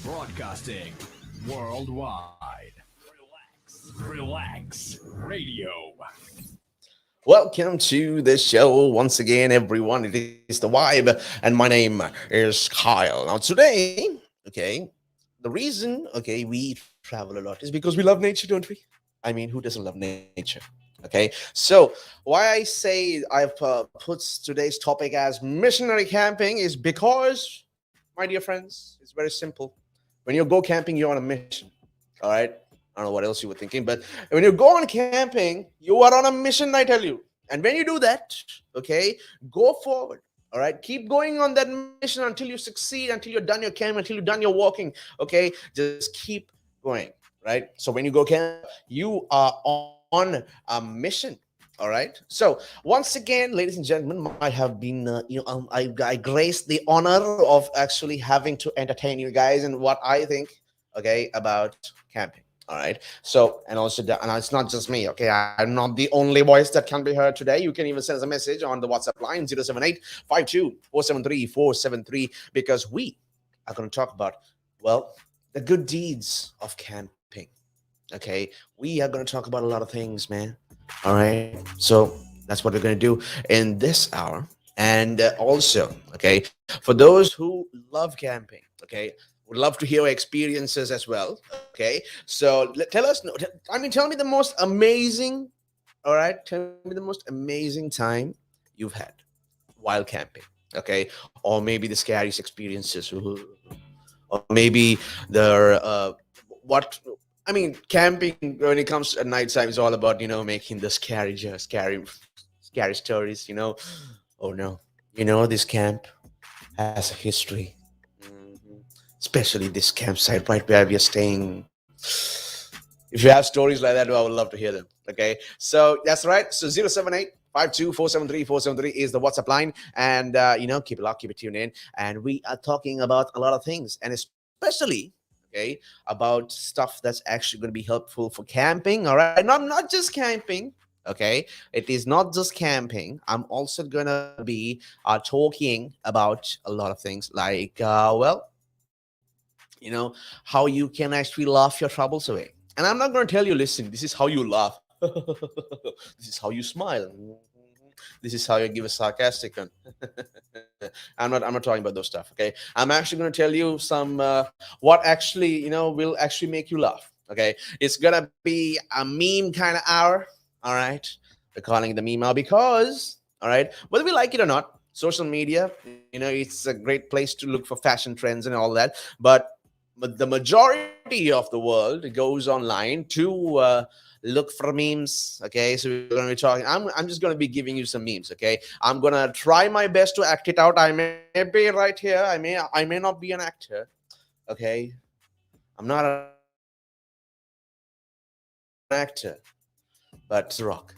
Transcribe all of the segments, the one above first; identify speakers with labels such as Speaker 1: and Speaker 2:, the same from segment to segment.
Speaker 1: Broadcasting worldwide. Relax Radio.
Speaker 2: Welcome to the show once again, everyone. It is the Vibe, and my name is Kyle. Now, today, okay, the reason, we travel a lot is because we love nature, don't we? I mean, who doesn't love nature? Okay, so why I say I've put today's topic as missionary camping is because, my dear friends, it's very simple. When you go camping, you're on a mission. All right, I don't know what else you were thinking, but when you go on camping, you are on a mission, I tell you. And when you do that, okay, go forward. All right, keep going on that mission until you succeed, until you're done your camp, until you're done your walking. Okay, just keep going. Right. So when you go camp, you are on a mission. All right. So once again, ladies and gentlemen, I have been, I graced the honor of actually having to entertain you guys and what I think, okay, about camping. All right. So, and also, and it's not just me. Okay. I'm not the only voice that can be heard today. You can even send us a message on the WhatsApp line 078 because we are going to talk about, well, the good deeds of camping. Okay. We are going to talk about a lot of things, man. All right. So that's what we're going to do in this hour. And also, okay, for those who love camping, okay, would love to hear your experiences as well. Okay. So tell us, tell me the most amazing, all right, tell me the most amazing time you've had while camping. Okay. Or maybe the scariest experiences. Or maybe the, what, I mean, camping when it comes at night time is all about making the scary stories. Oh no, this camp has a history. Mhm. Especially this campsite right where we are staying. If you have stories like that, I would love to hear them. Okay, so that's right. So 078 is the WhatsApp line, and keep it locked, keep it tuned in, and we are talking about a lot of things, and especially okay about stuff that's actually going to be helpful for camping. All right, not just camping. Okay, it is not just camping. I'm also gonna be talking about a lot of things like how you can actually laugh your troubles away. And I'm not going to tell you, listen, this is how you laugh. This is how you smile. This is how you give a sarcastic one. I'm not talking about those stuff. Okay, I'm actually going to tell you some what actually will actually make you laugh. Okay, it's gonna be a meme kind of hour. All right, we're calling it the meme hour because, all right, whether we like it or not, social media, it's a great place to look for fashion trends and all that. But the majority of the world goes online to look for memes. Okay, so we're going to be talking. I'm just going to be giving you some memes. Okay, I'm going to try my best to act it out. I may be right here. I may not be an actor. Okay, I'm not an actor, but I'm Kyla's Rock.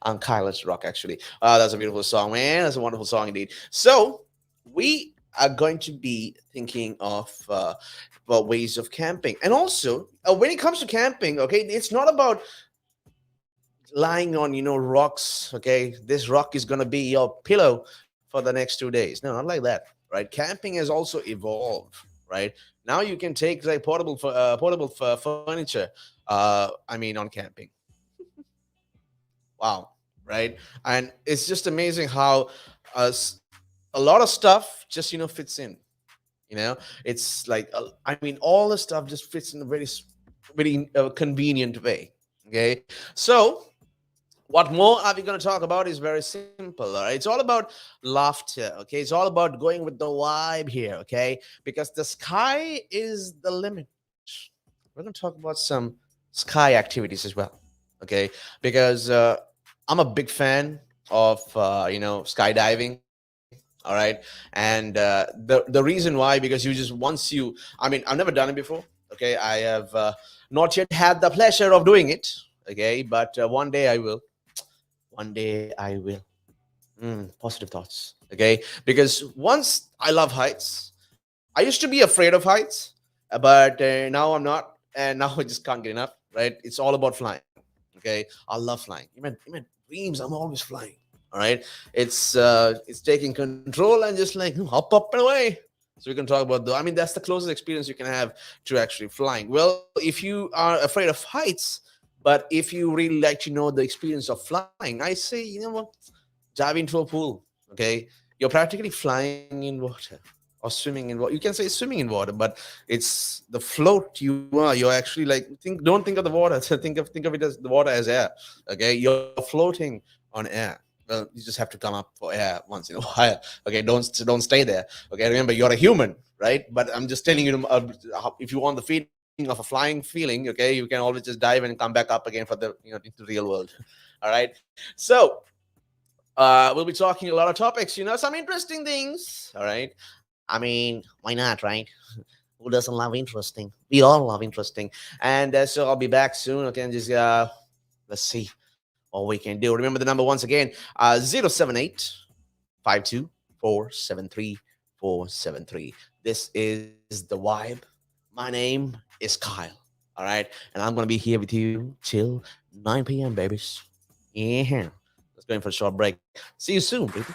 Speaker 2: I'm Kyla's Rock, actually. That's a beautiful song, man. That's a wonderful song indeed. So we are going to be thinking of ways of camping, and also when it comes to camping, okay, it's not about lying on rocks. Okay, this rock is going to be your pillow for the next 2 days. No, not like that, right? Camping has also evolved, right? Now you can take like portable furniture, on camping. Wow, right? And it's just amazing how a lot of stuff just fits in. It's like all the stuff just fits in a very convenient way. Okay, so what more are we going to talk about is very simple. All right, it's all about laughter. Okay, it's all about going with the vibe here. Okay, because the sky is the limit. We're going to talk about some sky activities as well. Okay, because I'm a big fan of skydiving. All right, and the reason why, because you just once you I've never done it before. Okay, I have not yet had the pleasure of doing it. Okay, but one day I will. One day I will. Positive thoughts. Okay, because once I love heights. I used to be afraid of heights, but now I'm not, and now I just can't get enough. Right? It's all about flying. Okay, I love flying. Even dreams, I'm always flying. All right, it's taking control and just like hop up and away. So we can talk about the. I mean, that's the closest experience you can have to actually flying. Well, if you are afraid of heights, but if you really like to know the experience of flying, I say, you know what, dive into a pool. Okay, you're practically flying in water or swimming in water. You can say swimming in water, but it's the float you are. You're actually like think. Don't think of the water. Think of it as the water as air. Okay, you're floating on air. Well, you just have to come up for air once in a while. Okay, don't stay there. Okay, remember you're a human, right? But I'm just telling you, if you want the feeling of a flying feeling, okay, you can always just dive and come back up again for the into the real world. All right. So we'll be talking a lot of topics. Some interesting things. All right. I mean, why not, right? Who doesn't love interesting? We all love interesting. And so I'll be back soon. Okay, and just let's see what we can do. Remember the number once again, 078 This is the vibe. My name is Kyle. All right. And I'm going to be here with you till 9 p.m., babies. Yeah. Let's go in for a short break. See you soon, baby.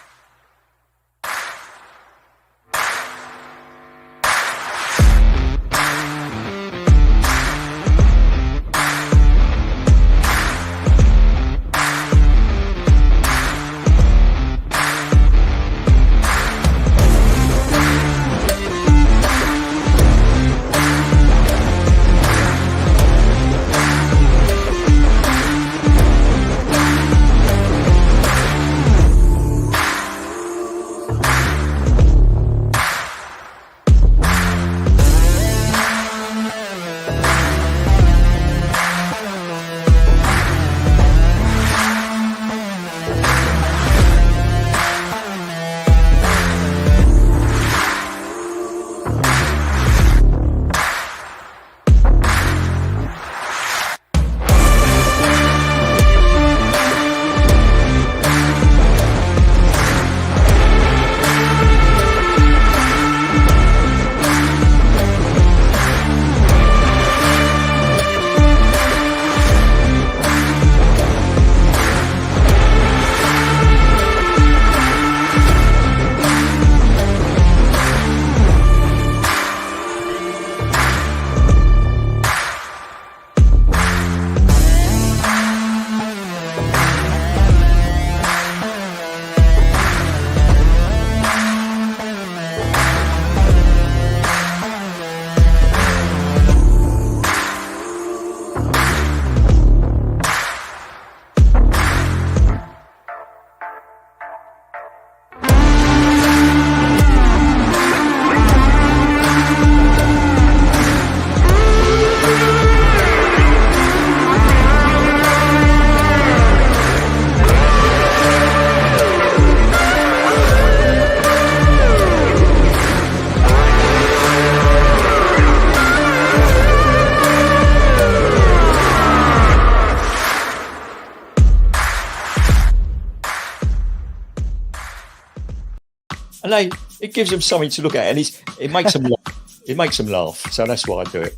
Speaker 3: And it gives them something to look at, and it makes them laugh. It makes them laugh. So that's why I do it.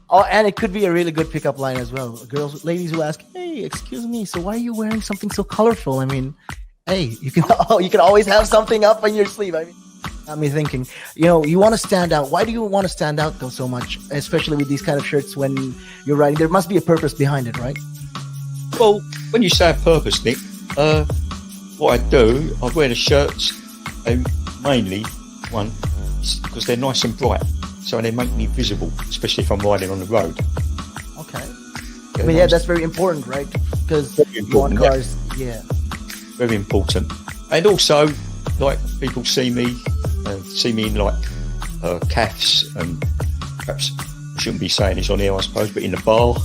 Speaker 4: Oh, and it could be a really good pickup line as well. Ladies who ask, "Hey, excuse me, so why are you wearing something so colorful?" I mean, hey, you can always have something up on your sleeve. I mean, got me thinking. You want to stand out. Why do you want to stand out though so much, especially with these kind of shirts when you're riding? There must be a purpose behind it, right?
Speaker 3: Well, when you say a purpose, Nick, what I do, I wear the shirts, mainly one because they're nice and bright, so they make me visible, especially if I'm riding on the road.
Speaker 4: Okay. I mean, yeah, that's very important, right? Because you want cars, yeah.
Speaker 3: Very important. And also, like, people see me in like calves, and perhaps I shouldn't be saying this on here, I suppose, but in the bar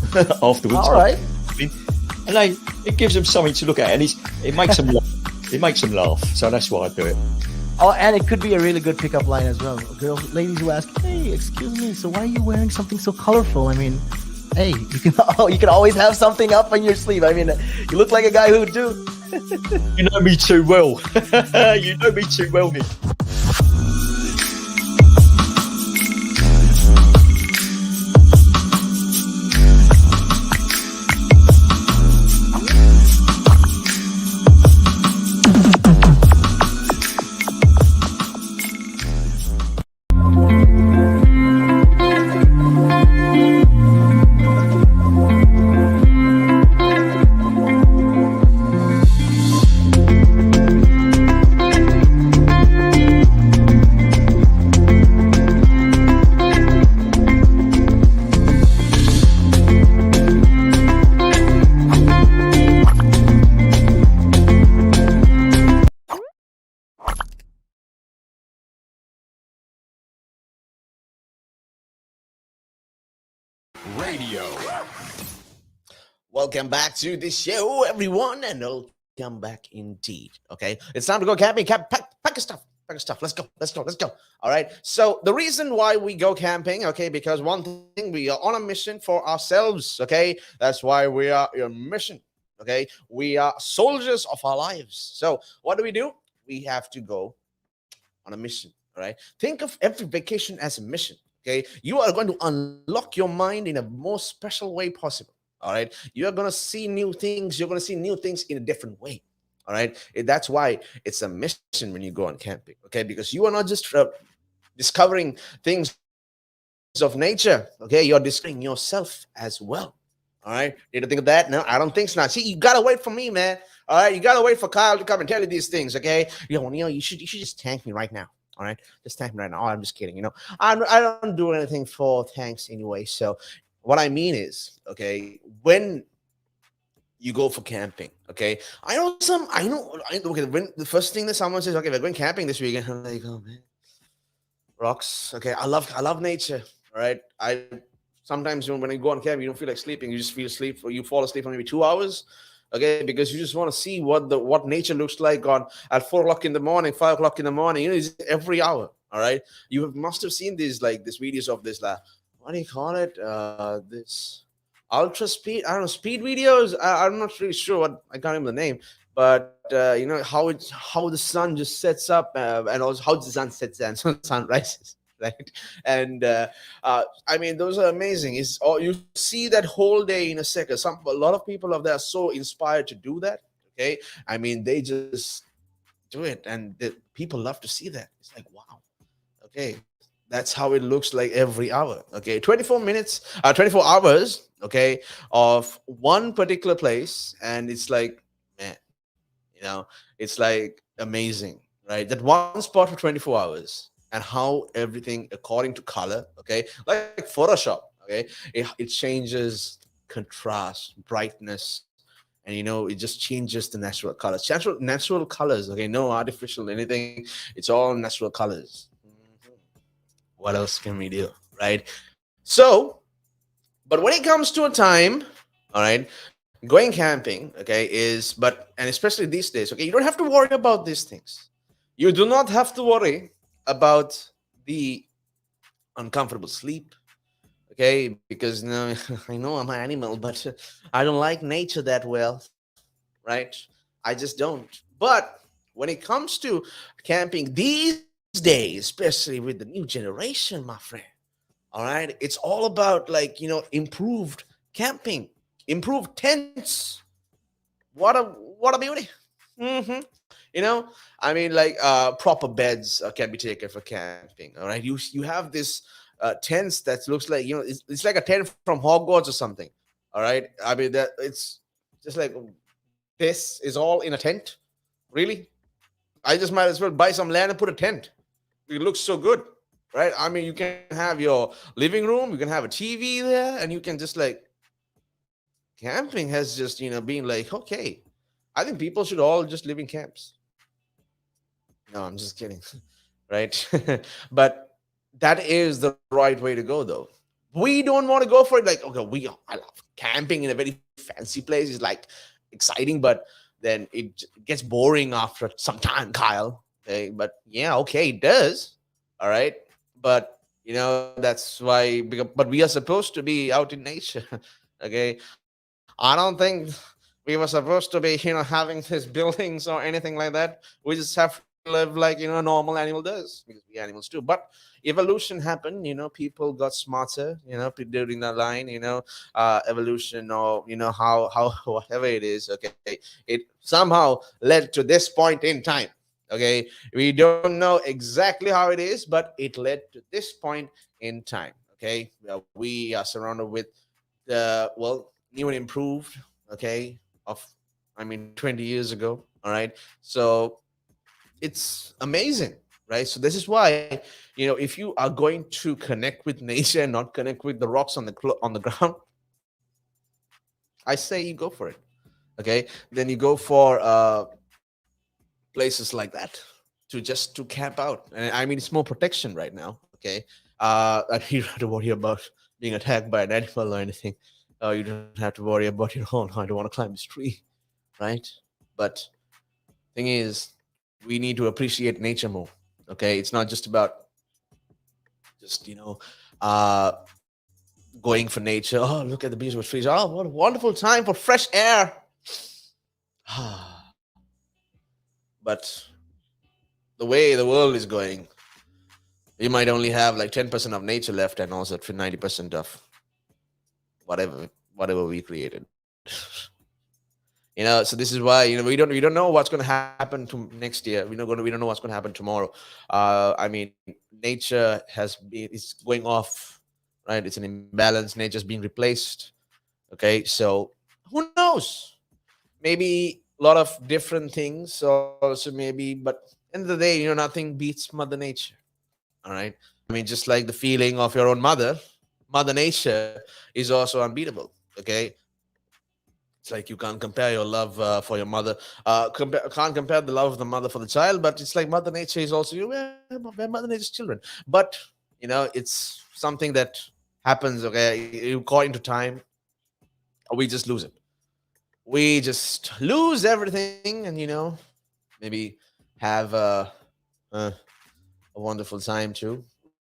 Speaker 3: afterwards.
Speaker 4: All right.
Speaker 3: And it gives them something to look at, and it makes them laugh. It makes them laugh. So that's why I do it.
Speaker 4: Oh, and it could be a really good pickup line as well. Ladies who ask, "Hey, excuse me, so why are you wearing something so colorful?" I mean, hey, you can always have something up on your sleeve. I mean, you look like a guy who would do.
Speaker 3: You know me too well. You know me too well, Nick.
Speaker 2: Welcome back to the show, everyone, and welcome back indeed. Okay, it's time to go camping. Pack your stuff. Pack your stuff. Let's go. All right. So the reason why we go camping, okay, because one thing, we are on a mission for ourselves. Okay, that's why we are on mission. Okay, we are soldiers of our lives. So what do? We have to go on a mission. All right. Think of every vacation as a mission. Okay, you are going to unlock your mind in a most special way possible. All right, you're going to see new things. You're going to see new things in a different way. All right, that's why it's a mission when you go on camping. Okay, because you are not just discovering things of nature. Okay, you're discovering yourself as well. All right, did you think of that? No, I don't think so. Now, see, you gotta wait for me, man. All right, you gotta wait for Kyle to come and tell you these things. Okay, you should just thank me right now. All right, just thank me right now. Oh, I'm just kidding. I don't do anything for thanks anyway. So, what I mean is, okay, when you go for camping, okay, okay, when the first thing that someone says, okay, we're going camping this weekend, I'm like, oh man, rocks. Okay, I love nature. All right, I sometimes when you go on camp, you don't feel like sleeping. You just feel asleep, or you fall asleep for maybe 2 hours. Okay, because you just want to see what nature looks like on at 4 o'clock in the morning, 5 o'clock in the morning. It's every hour. All right, must have seen these this videos of this what do you call it? This ultra speed. I don't know, speed videos. I'm not really sure what, I can't remember the name. But how the sun just sets up, and also how the sun sets and sun rises, right? And I mean, those are amazing. It's all, you see that whole day in a second. A lot of people of there are so inspired to do that. Okay, I mean, they just do it, and people love to see that. It's like, wow. Okay, that's how it looks like every hour. Okay, 24 minutes, 24 hours. Okay, of one particular place, and it's like, man, it's like amazing, right? That one spot for 24 hours, and how everything according to color, okay, like Photoshop, okay, it changes contrast, brightness, and it just changes the natural colors, natural colors. Okay, no artificial anything. It's all natural colors. What else can we do, right? So, but when it comes to a time, all right, going camping, okay, and especially these days, okay, you don't have to worry about these things. You do not have to worry about the uncomfortable sleep, okay, because I know I'm an animal, but I don't like nature that well, right? I just don't. But when it comes to camping these days, especially with the new generation, my friend, all right, it's all about improved camping, improved tents. What a beauty. hmm I mean, proper beds can be taken for camping. All right, you have this tents that looks like it's like a tent from Hogwarts or something. All right, I mean that it's just like, this is all in a tent. Really, I just might as well buy some land and put a tent. It looks so good, right? I mean, you can have your living room, you can have a TV there, and you can just camping has just been like, okay, I think people should all just live in camps. No, I'm just kidding, right? But that is the right way to go, though. We don't want to go for it. Like, okay, I love camping in a very fancy place. It's like exciting, but then it gets boring after some time, Kyle. Okay, but yeah, okay, it does. All right, but that's why. But we are supposed to be out in nature. Okay, I don't think we were supposed to be, having these buildings or anything like that. We just have to live like a normal animal does, because we animals too. But evolution happened. People got smarter. During the line. Evolution, or how whatever it is. Okay, it somehow led to this point in time. Okay, we don't know exactly how it is, but it led to this point in time. Okay, we are surrounded with new and improved, okay, of 20 years ago. All right, so it's amazing, right? So this is why, if you are going to connect with nature and not connect with the rocks on the ground, I say you go for it. Okay, then you go for places like that to camp out. And I mean, it's more protection right now. Okay, I don't have to worry about being attacked by an animal or anything. You don't have to worry about your own. I don't want to climb this tree, right? But thing is, we need to appreciate nature more. Okay, it's not just about just uh going for nature. Oh, look at the beautiful trees. Oh, what a wonderful time for fresh air. But the way the world is going, we might only have like 10% of nature left, and also 90% of whatever we created. So this is why we don't know what's going to happen to next year. We don't know what's going to happen tomorrow. I mean, nature is going off, right? It's an imbalance. Nature's being replaced. Okay, so who knows? Maybe a lot of different things also, maybe, but end of the day, nothing beats Mother Nature. All right. I mean, just like the feeling of your own Mother Nature is also unbeatable. Okay. It's like you can't compare your love for your mother. Can't compare the love of the mother for the child, but it's like Mother Nature is also we're Mother Nature's children. But it's something that happens. Okay, you caught into time, or we just lose it. We just lose everything, and maybe have a wonderful time too,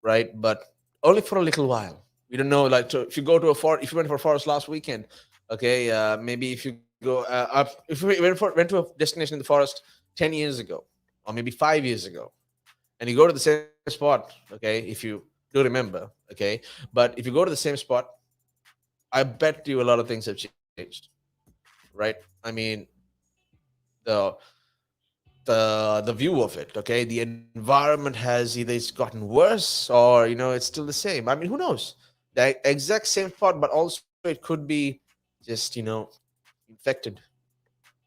Speaker 2: right? But only for a little while. We don't know. Like, if you go to a forest, if you went for a forest last weekend, okay, maybe if you go up, if we went to a destination in the forest 10 years ago, or maybe 5 years ago, and you go to the same spot, okay, if you do remember, okay, but if you go to the same spot, I bet you a lot of things have changed, right? I mean, the the view of it, okay, the environment has either it's gotten worse, or it's still the same. I mean, who knows? The exact same spot, but also it could be just infected.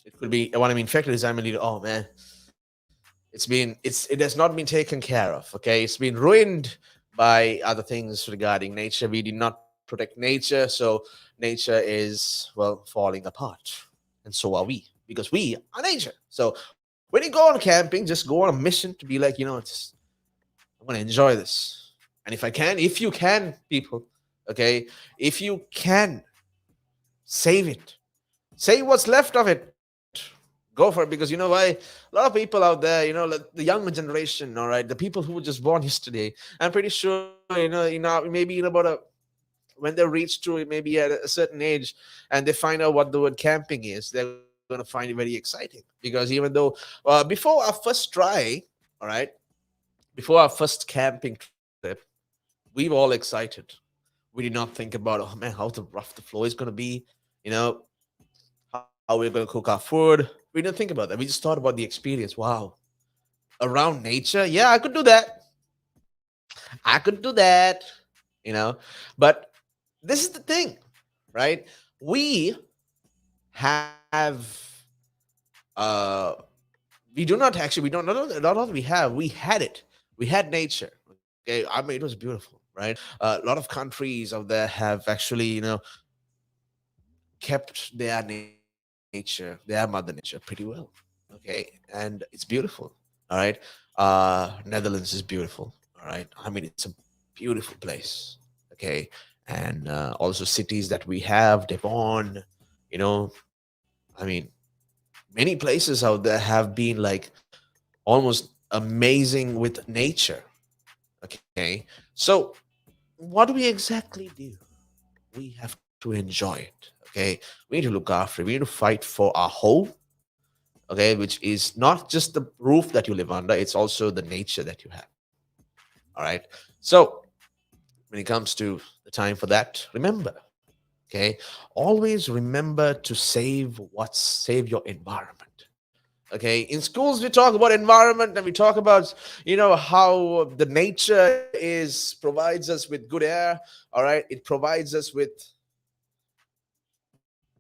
Speaker 2: It could be, what I mean infected is, I mean, oh man, it has not been taken care of. Okay, it's been ruined by other things regarding nature. We did not protect nature, so nature is, well, falling apart, and so are we, because we are nature. So when you go on camping, just go on a mission to be like, I'm going to enjoy this. And if you can, people, okay, if you can save it, save what's left of it, go for it. Because you know why? A lot of people out there, like the younger generation, all right, the people who were just born yesterday, I'm pretty sure, maybe about when they reach to maybe at a certain age, and they find out what the word camping is, they're going to find it very exciting. Because even though before our first try, all right, before our first camping trip, we were all excited. We did not think about, oh man, how rough the floor is going to be, you know, how we're going to cook our food. We didn't think about that. We just thought about the experience. Wow, around nature, yeah, I could do that. I could do that, But this is the thing, right? We have uh we do not actually, we don't not only we had it. We had nature. Okay, I mean, it was beautiful, right? A lot of countries out there have actually, kept their nature, their mother nature pretty well. Okay, and it's beautiful. All right. Netherlands is beautiful. All right. I mean, it's a beautiful place. Okay. And also cities that we have, Devon, you know, I mean, many places out there have been like almost amazing with nature. Okay. So what do we exactly do? We have to enjoy it. Okay. We need to look after it. We need to fight for our home. Okay. Which is not just the roof that you live under, it's also the nature that you have. All right. So when it comes to the time for that, remember, okay, always remember to save your environment. Okay, in schools we talk about environment, and we talk about how the nature is provides us with good air. All right, it provides us with,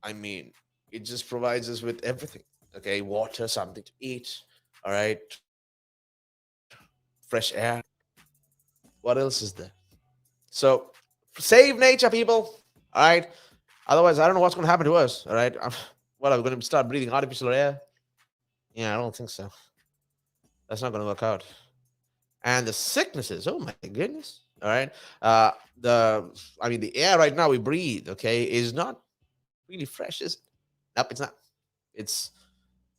Speaker 2: I mean, it just provides us with everything. Okay, water, something to eat. All right, fresh air. What else is there? So save nature, people. All right. Otherwise, I don't know what's going to happen to us. All right. What, are we going to start breathing artificial air? Yeah, I don't think so. That's not going to work out. And the sicknesses. Oh my goodness. All right. The air right now we breathe, okay, is not really fresh, is it? Nope, it's not. It's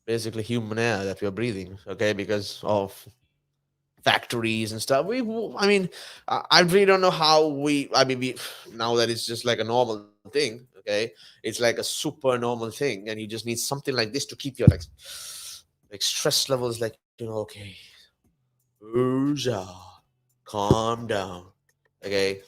Speaker 2: basically human air that we are breathing, okay, because of factories and stuff. I really don't know how we now that it's just like a normal thing, okay, it's like a super normal thing, and you just need something like this to keep your like stress levels, like, okay, Urza, calm down, okay.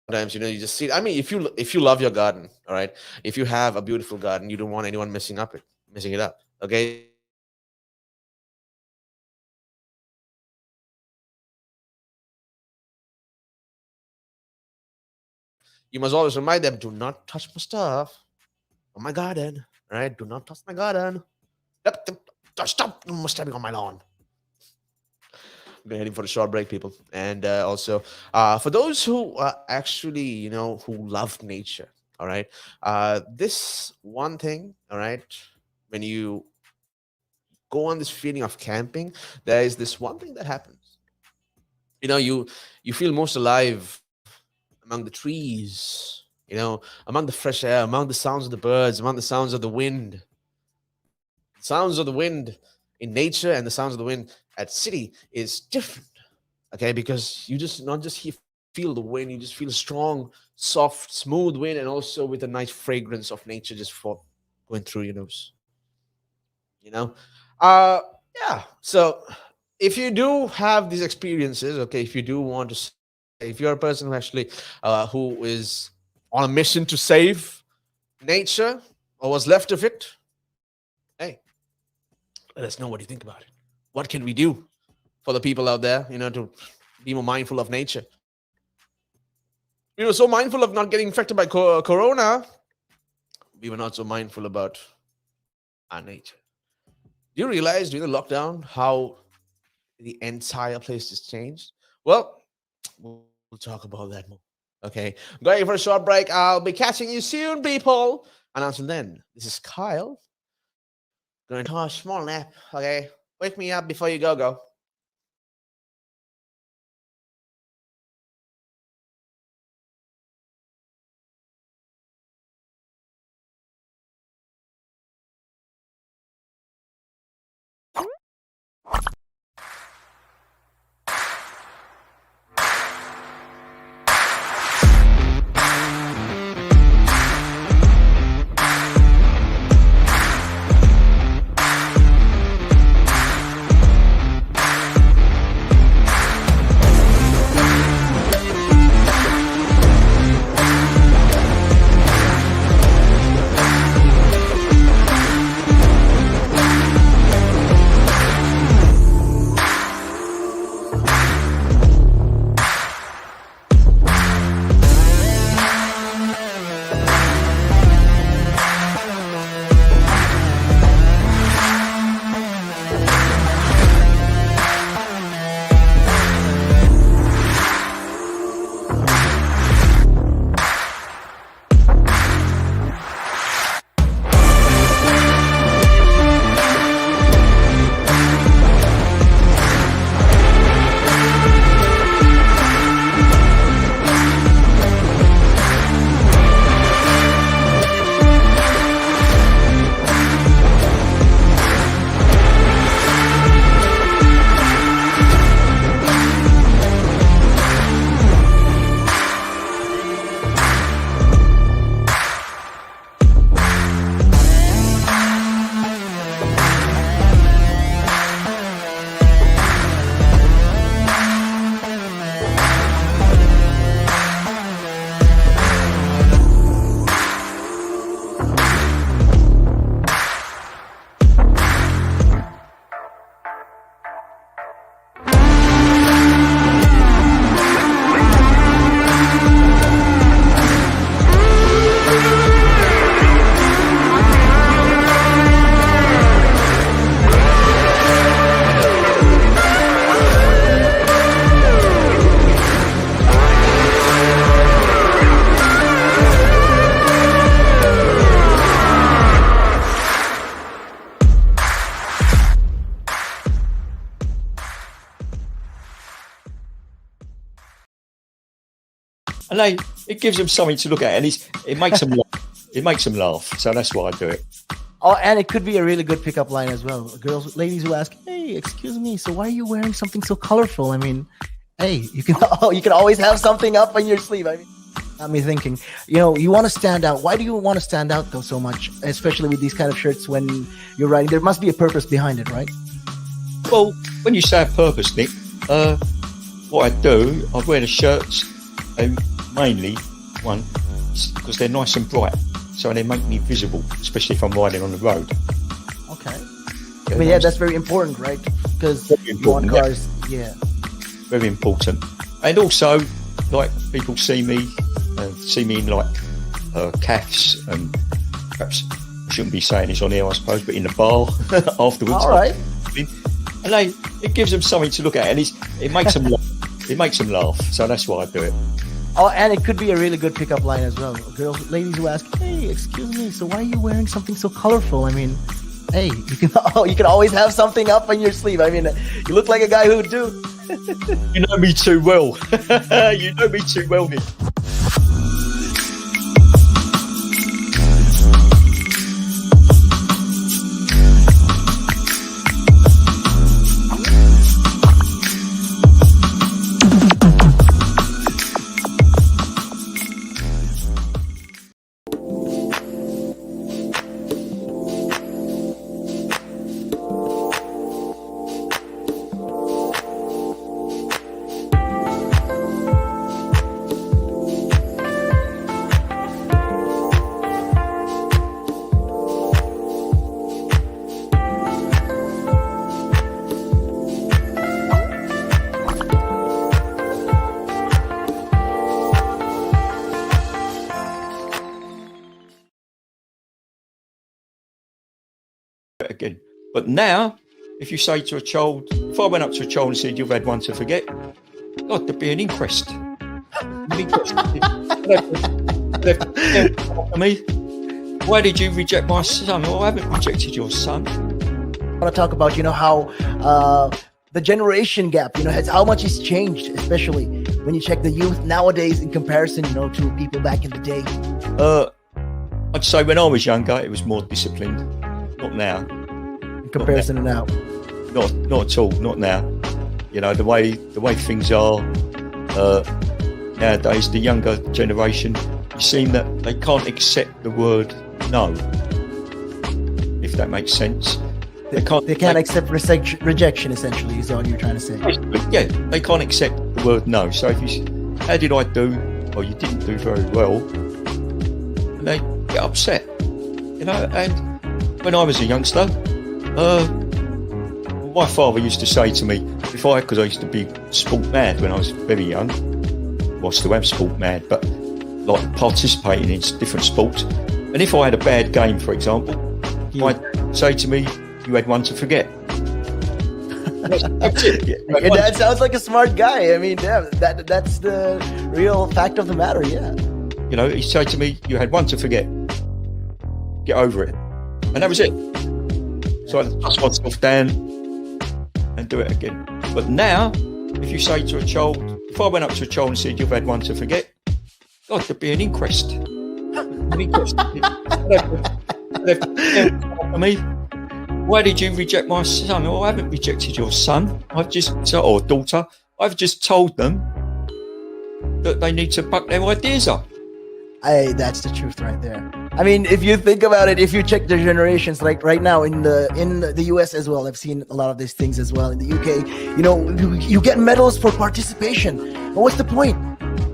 Speaker 2: Sometimes, you just see. If you love your garden, all right, if you have a beautiful garden, you don't want anyone messing it up, okay. You must always remind them, do not touch my stuff on my garden. All right, do not touch my garden. Yep, stop stepping on my lawn. We're heading for a short break, people. And also, for those who actually, who love nature, all right, this one thing, all right, when you go on this feeling of camping, there is this one thing that happens. You feel most alive among the trees, among the fresh air, among the sounds of the birds, among the sounds of the wind. Sounds of the wind in nature and the sounds of the wind at city is different, okay? Because you just not just feel the wind, you just feel a strong, soft, smooth wind, and also with a nice fragrance of nature just for going through your nose. You know, uh, yeah. So if you do have these experiences, okay, if you do want to, if you're a person who actually who is on a mission to save nature or what's left of it, hey, let us know what you think about it. What can we do for the people out there, to be more mindful of nature? We were so mindful of not getting infected by corona. We were not so mindful about our nature. Do you realize during the lockdown how the entire place has changed? Well, we'll talk about that more. Okay, going for a short break. I'll be catching you soon, people. And until then, this is Kyle. Going to a small nap. Okay, wake me up before you go.
Speaker 3: and it gives them something to look at, and it makes them laugh. It makes them laugh. So that's why I do it.
Speaker 4: Oh, and it could be a really good pickup line as well. Ladies who ask, "Hey, excuse me, so why are you wearing something so colorful?" I mean, hey, you can always have something up on your sleeve. I mean, got me thinking. You want to stand out. Why do you want to stand out though so much, especially with these kind of shirts when you're riding? There must be a purpose behind it, right?
Speaker 3: Well, when you say a purpose, Nick, what I do, I wear the shirts, and mainly one because they're nice and bright, so they make me visible, especially if I'm riding on the road.
Speaker 4: Okay. I mean, yeah, that's very important, right? Because you want cars, yeah.
Speaker 3: Very important. And also, like, people see me in like calves, and perhaps I shouldn't be saying this on here, I suppose, but in the bar afterwards.
Speaker 4: All right.
Speaker 3: And it gives them something to look at, and it makes them laugh. It makes them laugh. So that's why I do it.
Speaker 4: Oh, and it could be a really good pickup line as well. Ladies who ask, "Hey, excuse me, so why are you wearing something so colorful?" I mean, hey, you can always have something up on your sleeve. I mean, you look like a guy who would do.
Speaker 3: You know me too well. You know me too well, Nick. Again. But now, if you say to a child, if I went up to a child and said, "You've had one to forget," God, there'd be an inquest. Me, why did you reject my son? Well, I haven't rejected your son.
Speaker 4: I want to talk about, how the generation gap, how much it's changed, especially when you check the youth nowadays in comparison, to people back in the day.
Speaker 3: I'd say when I was younger, it was more disciplined. Not now.
Speaker 4: In comparison to now.
Speaker 3: Not at all. Not now. The way things are nowadays, the younger generation, you seem that they can't accept the word no. If that makes sense. They can't
Speaker 4: accept rejection, essentially, is all you're trying to say.
Speaker 3: Yeah, they can't accept the word no. So if you, how did I do? Or you didn't do very well, and they get upset. And when I was a youngster, my father used to say to me, because I used to be sport mad when I was very young, well, I still am sport mad, but like participating in different sports. And if I had a bad game, for example, he'd say to me, "You had one to forget." That's it.
Speaker 4: Your dad sounds like a smart guy. I mean, yeah, that's the real fact of the matter, yeah.
Speaker 3: He'd say to me, "You had one to forget. Get over it." And that was it. So I dust myself down and do it again. But now, if you say to a child, if I went up to a child and said, "You've had one to forget," God, there'd be an inquest. An inquest. Me, why did you reject my son? Well, I haven't rejected your son. Or daughter. I've just told them that they need to buck their ideas up.
Speaker 4: That's the truth right there. I mean, if you think about it, if you check the generations, like right now in the US as well, I've seen a lot of these things as well. In the UK, you get medals for participation. But what's the point?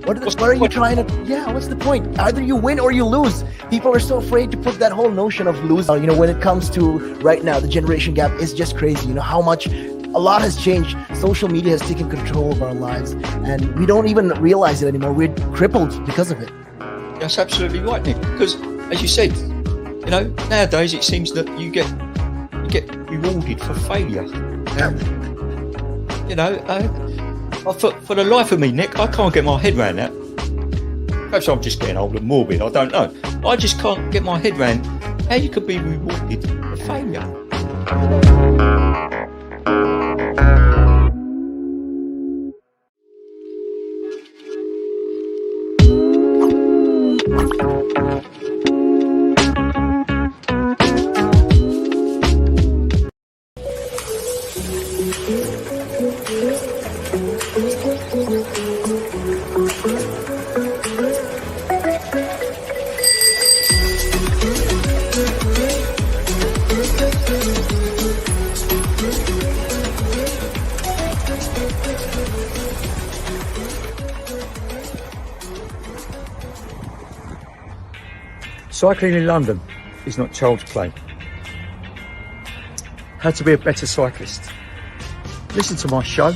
Speaker 4: What are you trying to? Yeah, what's the point? Either you win or you lose. People are so afraid to put that whole notion of losing. When it comes to right now, the generation gap is just crazy. How much. A lot has changed. Social media has taken control of our lives, and we don't even realize it anymore. We're crippled because of it.
Speaker 3: That's absolutely right, Nick. Because, as you said, nowadays it seems that you get rewarded for failure. For the life of me, Nick, I can't get my head around that. Perhaps I'm just getting old and morbid. I don't know. I just can't get my head around how you could be rewarded for failure. Cycling in London is not child's play. How to be a better cyclist. Listen to my show,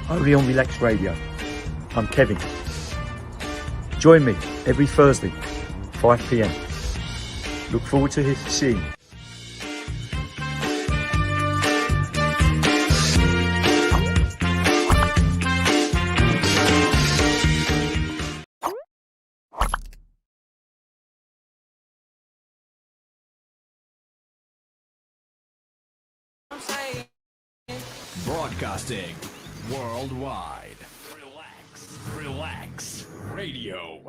Speaker 3: only on Relax Radio. I'm Kevin. Join me every Thursday, 5 p.m. Look forward to seeing you.
Speaker 1: Broadcasting worldwide. Relax Radio.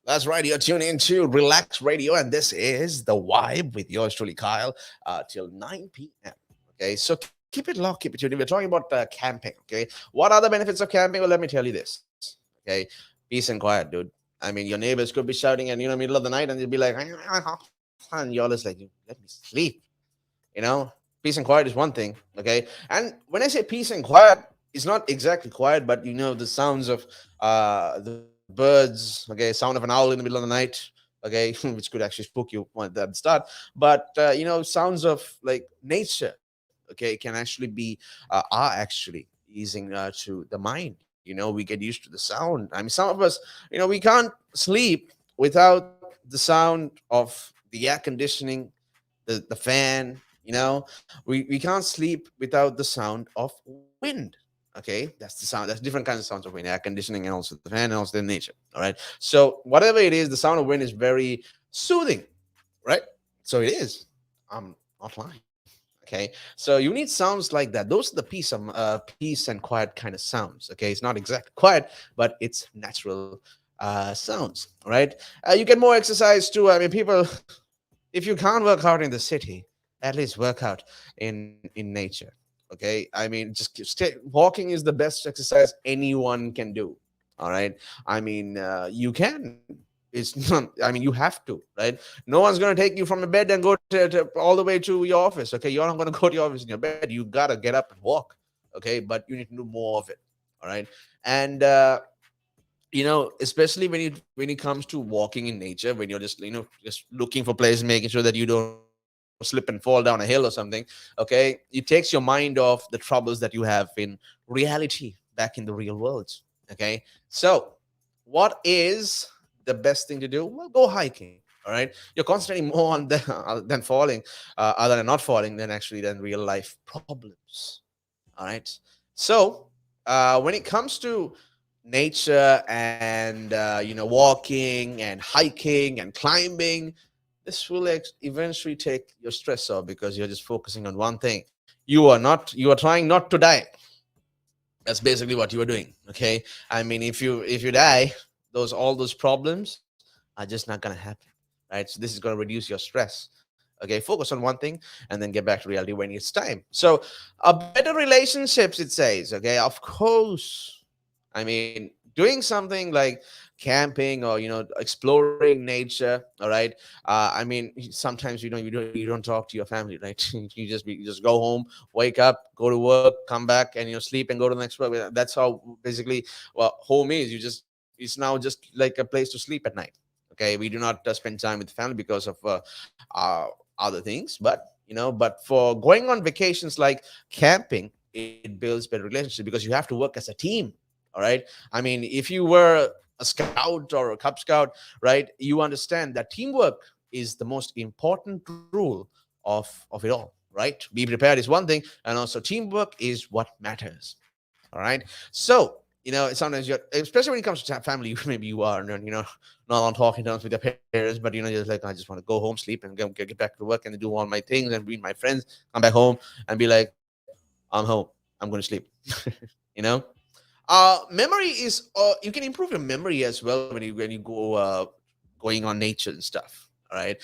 Speaker 2: That's right. You're tuning into Relax Radio, and this is The Vibe with yours truly, Kyle, till 9 p.m. Okay, so keep it locked, keep it tuned. We're talking about camping. Okay, what are the benefits of camping? Well, let me tell you this. Okay, peace and quiet, dude. I mean, your neighbors could be shouting, and middle of the night, and you'll be like, and you're just like, let me sleep. Peace and quiet is one thing. Okay, and when I say peace and quiet, it's not exactly quiet, but the sounds of the birds, okay, sound of an owl in the middle of the night, okay, which could actually spook you at the start. But sounds of like nature, okay, can actually be are actually easing to the mind. We get used to the sound. I mean, some of us, we can't sleep without the sound of the air conditioning, the fan. We can't sleep without the sound of wind. Okay, that's the sound. That's different kinds of sounds of wind, air conditioning, and also the fan, and also the nature. All right. So whatever it is, the sound of wind is very soothing, right? So it is. I'm not lying. Okay. So you need sounds like that. Those are the peace and quiet kind of sounds. Okay. It's not exactly quiet, but it's natural sounds. Right. You get more exercise too. I mean, people, if you can't work out in the city, at least work out in nature. Okay, I mean, just walking is the best exercise anyone can do. All right, I mean, you can. It's not. I mean, you have to, right? No one's gonna take you from the bed and go all the way to your office. Okay, you're not gonna go to your office in your bed. You gotta get up and walk. Okay, but you need to do more of it. All right, and especially when it comes to walking in nature, when you're just looking for places, making sure that you don't slip and fall down a hill or something. Okay, it takes your mind off the troubles that you have in reality, back in the real world. Okay, so what is the best thing to do? Well, go hiking. All right, you're concentrating more on than falling, other than not falling, than real life problems. All right, so when it comes to nature and walking and hiking and climbing, this will eventually take your stress off, because you're just focusing on one thing. You are trying not to die. That's basically what you are doing. Okay, I mean, if you die, all those problems are just not going to happen, right? So this is going to reduce your stress. Okay, focus on one thing and then get back to reality when it's time. So better relationships, it says. Okay, of course. I mean, doing something like camping or exploring nature. All right. I mean, sometimes you don't talk to your family, right? You just go home, wake up, go to work, come back, and sleep and go to the next work. That's how basically home is. It's now just like a place to sleep at night. Okay, we do not spend time with family because of other things, but for going on vacations like camping, it builds better relationships, because you have to work as a team. All right. I mean, if you were a scout or a Cub Scout, right, you understand that teamwork is the most important rule of it all, right? Be prepared is one thing, and also teamwork is what matters. All right. So, sometimes especially when it comes to family, maybe you are, not on talking terms with your parents, but, just like, I just want to go home, sleep, and get back to work and do all my things and meet my friends, come back home and be like, I'm home, I'm going to sleep, you know? Memory is you can improve your memory as well when you go going on nature and stuff. All right.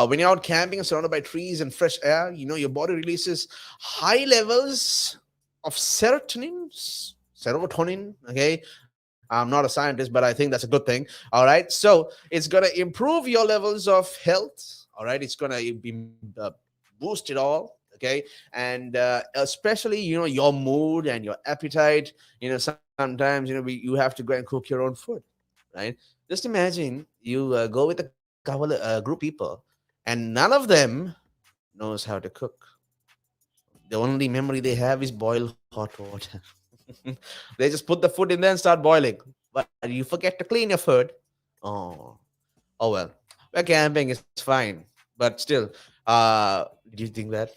Speaker 2: When you're out camping and surrounded by trees and fresh air, your body releases high levels of serotonin. Okay. I'm not a scientist, but I think that's a good thing. All right. So it's going to improve your levels of health. All right. It's going to be boost it all. Okay. And especially, your mood and your appetite. Sometimes, you have to go and cook your own food. Right. Just imagine you go with a group people, and none of them knows how to cook. The only memory they have is boil hot water. They just put the food in there and start boiling, but you forget to clean your food. Oh, oh well. Well, camping is fine, but still, did you think that?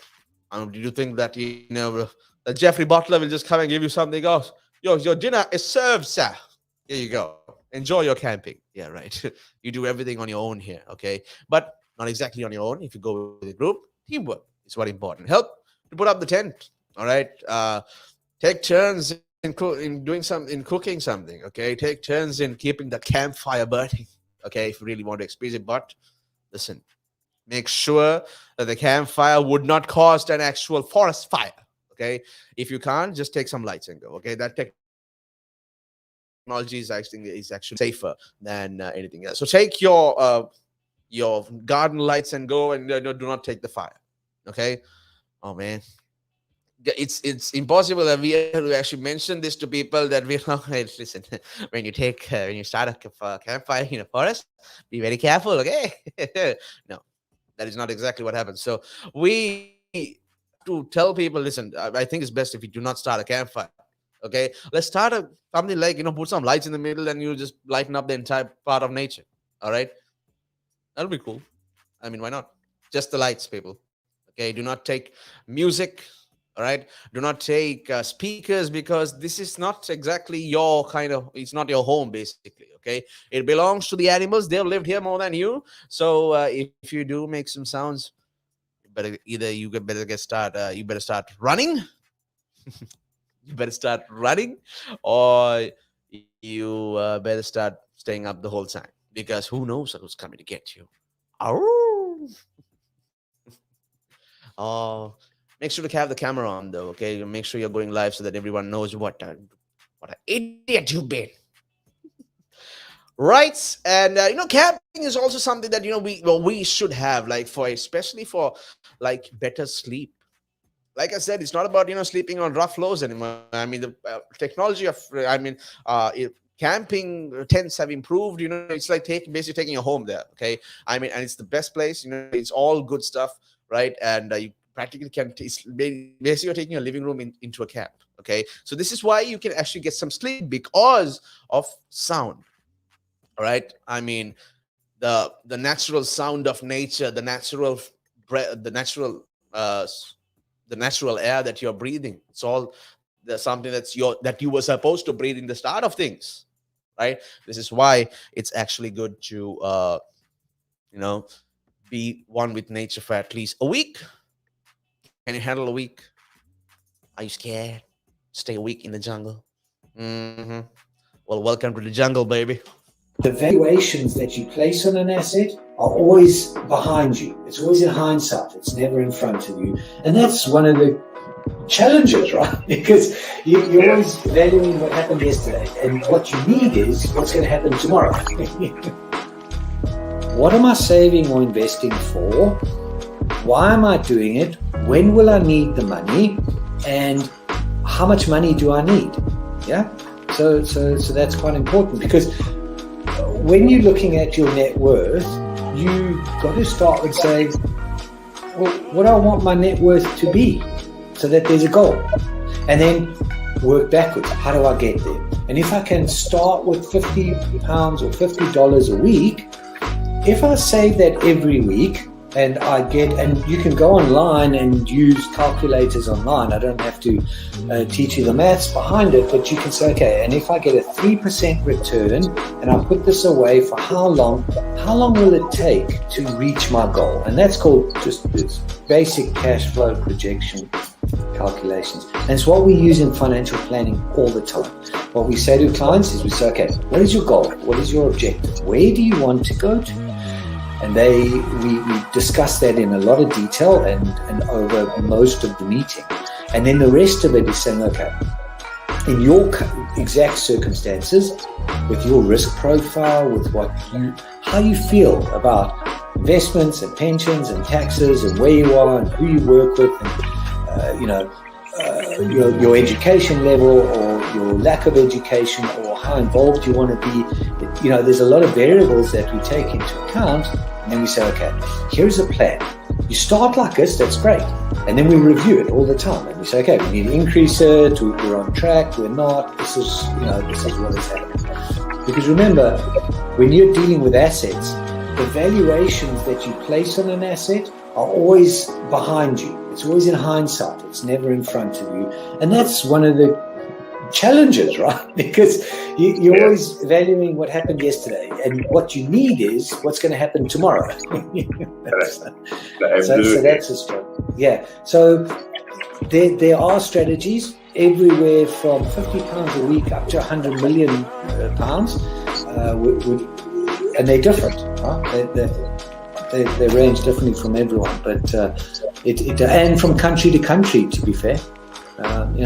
Speaker 2: Did you think that that Jeffrey Butler will just come and give you something else? Your dinner is served, sir. Here you go. Enjoy your camping. Yeah, right. You do everything on your own here, okay? But not exactly on your own. If you go with a group, teamwork is what important. Help to put up the tent. All right. Take turns in cooking something. Okay. Take turns in keeping the campfire burning. Okay. If you really want to experience it, but listen, make sure that the campfire would not cause an actual forest fire. Okay. If you can't, just take some lights and go. Okay. That technology is actually safer than anything else. So take your garden lights and go, and do not take the fire. Okay. Oh man, it's impossible that we have to actually mention this to people that we're not. Listen, when you start a campfire in a forest, be very careful. Okay. No, that is not exactly what happens. So we to tell people, listen, I think it's best if you do not start a campfire. Okay, let's start something like, put some lights in the middle and you just lighten up the entire part of nature. All right, that'll be cool. I mean, why not? Just the lights, people. Okay, do not take music. All right, do not take speakers, because this is not exactly your it's not your home, basically. Okay, it belongs to the animals. They've lived here more than you. So if you do make some sounds, you better start running. You better start running, or you better start staying up the whole time, because who knows who's coming to get you. Oh, make sure to have the camera on, though. Okay, make sure you're going live so that everyone knows what an idiot you've been. Right, and camping is also something that we should have, especially for better sleep. Like I said, it's not about sleeping on rough floors anymore. I mean, the technology of camping tents have improved. It's like basically taking a home there. Okay, I mean, and it's the best place. It's all good stuff, right? And you practically it's basically you're taking a living room into a camp. Okay, so this is why you can actually get some sleep, because of sound. All right, I mean, the natural sound of nature, the natural air that you're breathing. It's all something that you were supposed to breathe in the start of things, right? This is why it's actually good to be one with nature for at least a week. Can you handle a week? Are you scared? Stay a week in the jungle? Well, welcome to the jungle, baby.
Speaker 5: The valuations that you place on an asset are always behind you. It's always in hindsight. It's never in front of you. And that's one of the challenges, right? Because you're always valuing what happened yesterday. And what you need is what's going to happen tomorrow. What am I saving or investing for? Why am I doing it? When will I need the money? And how much money do I need? Yeah. So that's quite important, because when you're looking at your net worth, you got to start with saying, well, what do I want my net worth to be, so that there's a goal, and then work backwards. How do I get there? And if I can start with £50 or $50 a week, if I save that every week, and you can go online and use calculators online. I don't have to teach you the maths behind it, but you can say, okay, and if I get a 3% return and I put this away for how long will it take to reach my goal? And that's called just this basic cash flow projection calculations. And it's what we use in financial planning all the time. What we say to clients is we say, okay, what is your goal? What is your objective? Where do you want to go to? And we discuss that in a lot of detail and over most of the meeting. And then the rest of it is saying, okay, in your exact circumstances, with your risk profile, with how you feel about investments and pensions and taxes and where you are and who you work with, and your education level or your lack of education or how involved you want to be. There's a lot of variables that we take into account. And then we say, okay, here's a plan. You start like this, that's great. And then we review it all the time. And we say, okay, we need to increase it. We're on track. We're not. This is what is happening. Because remember, when you're dealing with assets, the valuations that you place on an asset are always behind you. It's always in hindsight. It's never in front of you. And that's one of the challenges, right? Because you're always valuing what happened yesterday, and what you need is what's going to happen tomorrow. So that's a struggle. Yeah. So there are strategies everywhere from £50 a week up to £100 million pounds, and they're different. Right? They range differently from everyone, but and from country to country, to be fair.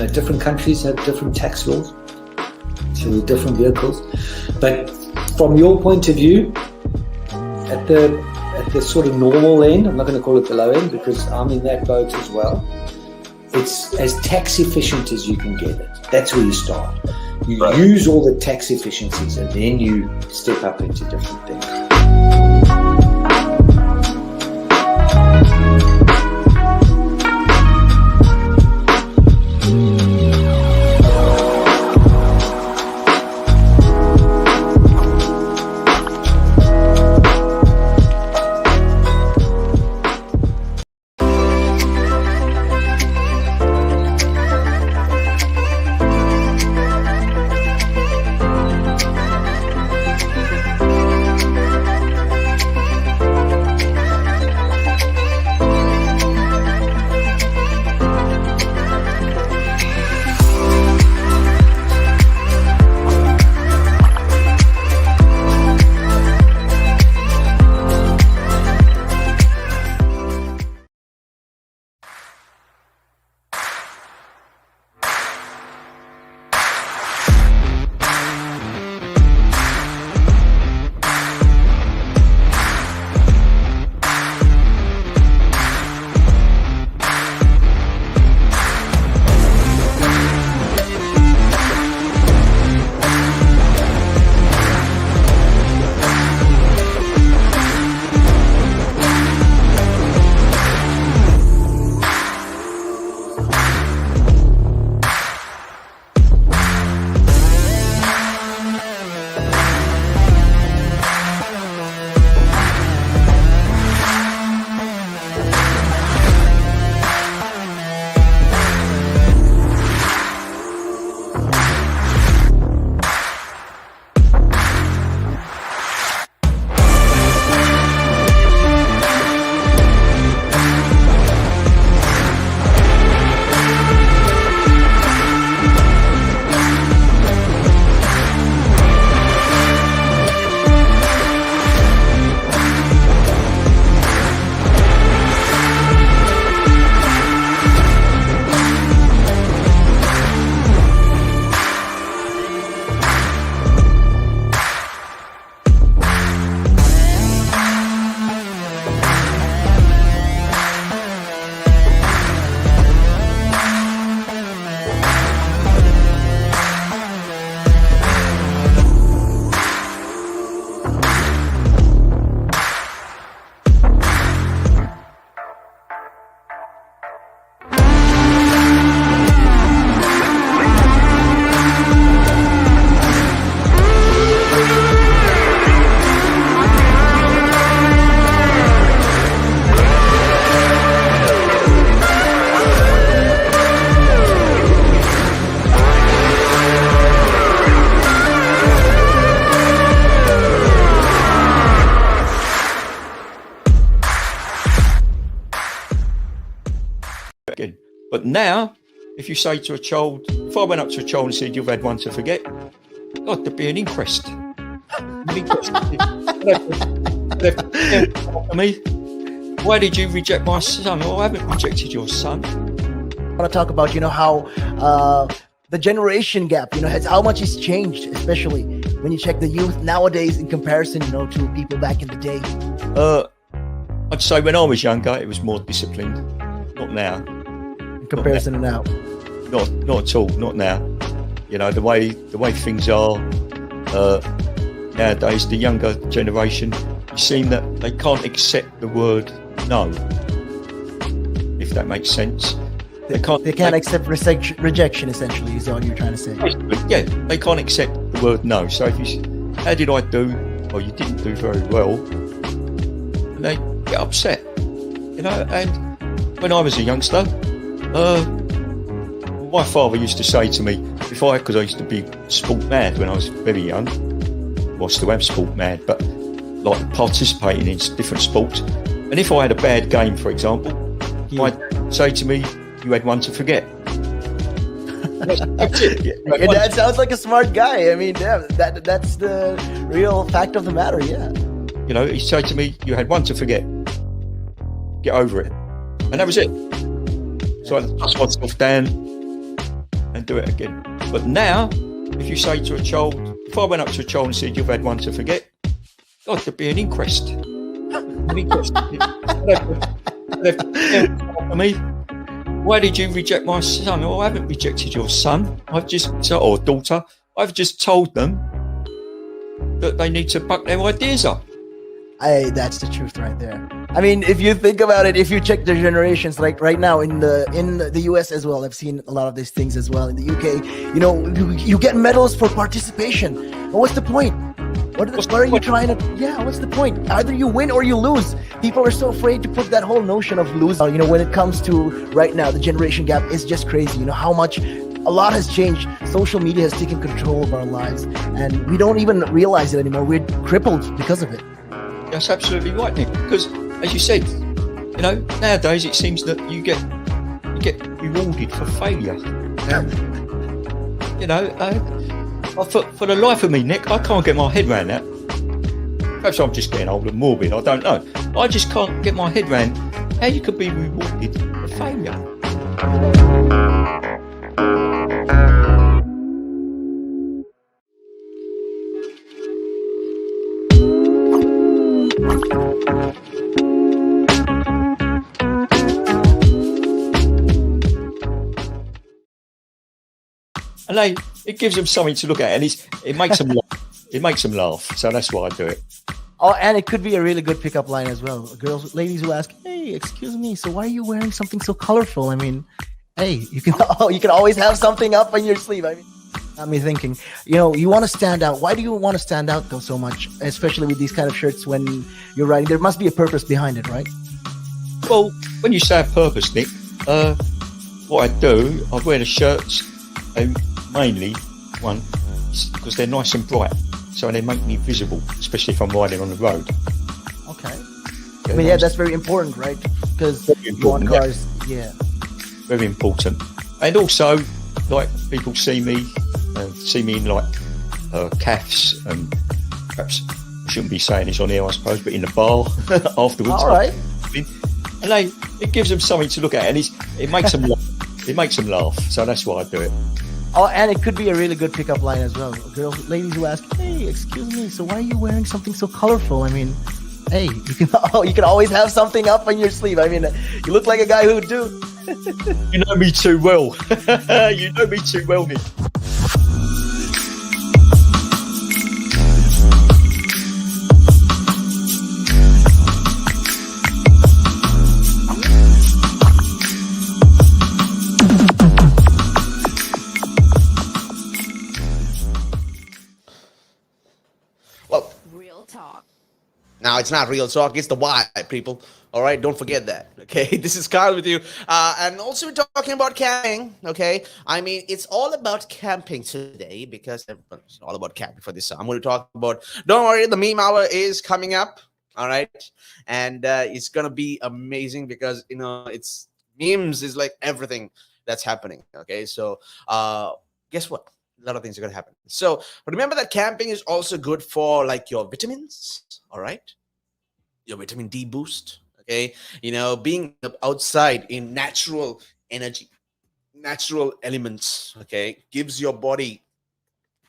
Speaker 5: Different countries have different tax laws, so different vehicles. But from your point of view, at the sort of normal end, I'm not going to call it the low end because I'm in that boat as well. It's as tax efficient as you can get it. That's where you start. You use all the tax efficiencies, and then you step up into different things.
Speaker 3: But now, if you say to a child, if I went up to a child and said, you've had one to forget, God, there'd be an inquest. Me, why did you reject my son? Oh, I haven't rejected your son.
Speaker 4: I want to talk about, how the generation gap, has how much it's changed, especially when you check the youth nowadays in comparison, to people back in the day.
Speaker 3: I'd say when I was younger, it was more disciplined. Not now.
Speaker 4: In comparison to now.
Speaker 3: Not at all. Not now. The way things are nowadays, the younger generation, seem that they can't accept the word no, if that makes sense.
Speaker 4: They can't accept rejection. Essentially, is what you're trying to say.
Speaker 3: Yeah, they can't accept the word no. So if you, how did I do? Or you didn't do very well, and they get upset, you know. And when I was a youngster, my father used to say to me, because I used to be sport mad when I was very young. Well, I still am sport mad, but like participating in different sports. And if I had a bad game, for example, I'd say to me, "You had one to forget." That's it.
Speaker 4: Your dad sounds like a smart guy. I mean, yeah, that's the real fact of the matter. Yeah.
Speaker 3: You know, he'd say to me, "You had one to forget. Get over it," and that was it. So I'd dust myself down and do it again. But now, if you say to a child, if I went up to a child and said, "You've had one to forget," God, there'd be an inquest. An inquest. For me, why did you reject my son? Oh, I haven't rejected your son. Or daughter. I've just told them that they need to buck their ideas up.
Speaker 4: That's the truth right there. I mean, if you think about it, if you check the generations, like right now in the US as well, I've seen a lot of these things as well. In the UK, you know, you get medals for participation. But what's the point? What are you trying to? Yeah, what's the point? Either you win or you lose. People are so afraid to put that whole notion of losing. You know, when it comes to right now, the generation gap is just crazy. You know how much. A lot has changed. Social media has taken control of our lives, and we don't even realize it anymore. We're crippled because of it.
Speaker 3: That's absolutely right, Nick. Because, as you said, you know, nowadays it seems that you get rewarded for failure. You know, for the life of me, Nick, I can't get my head around that. Perhaps I'm just getting old and morbid. I don't know. I just can't get my head around how you could be rewarded for failure. And it gives them something to look at, and it makes them laugh. It makes them laugh. So that's why I do it.
Speaker 4: Oh, and it could be a really good pickup line as well. Ladies who ask, "Hey, excuse me, so why are you wearing something so colorful?" I mean, hey, you can always have something up on your sleeve. I mean, got me thinking. You know, you want to stand out. Why do you want to stand out though so much, especially with these kind of shirts when you're riding? There must be a purpose behind it, right?
Speaker 3: Well, when you say a purpose, Nick, what I do, I wear the shirts. Mainly, one, because they're nice and bright, so they make me visible, especially if I'm riding on the road.
Speaker 4: Okay. I mean, yeah, that's very important, right? Because you want cars, yeah.
Speaker 3: Very important. And also, like, people see me in, like, calves, and perhaps I shouldn't be saying this on here, I suppose, but in the bar afterwards.
Speaker 4: All right.
Speaker 3: And it gives them something to look at, and it makes them laugh. It makes them laugh, so that's why I do it.
Speaker 4: Oh, and it could be a really good pickup line as well. Ladies who ask, "Hey, excuse me, so why are you wearing something so colorful?" I mean, hey, you can always have something up on your sleeve. I mean, you look like a guy who would do.
Speaker 3: You know me too well. You know me too well, Nick.
Speaker 2: Now, it's not real talk. It's the why, people. All right? Don't forget that. Okay? This is Kyle with you. And also, we're talking about camping. Okay? I mean, it's all about camping today because it's all about camping for this. I'm going to talk about, don't worry, the meme hour is coming up. All right? And it's going to be amazing because, you know, it's memes is like everything that's happening. Okay? So, guess what? A lot of things are going to happen. So remember that camping is also good for like your vitamins. All right. Your vitamin D boost. Okay. You know, being outside in natural energy, natural elements. Okay. Gives your body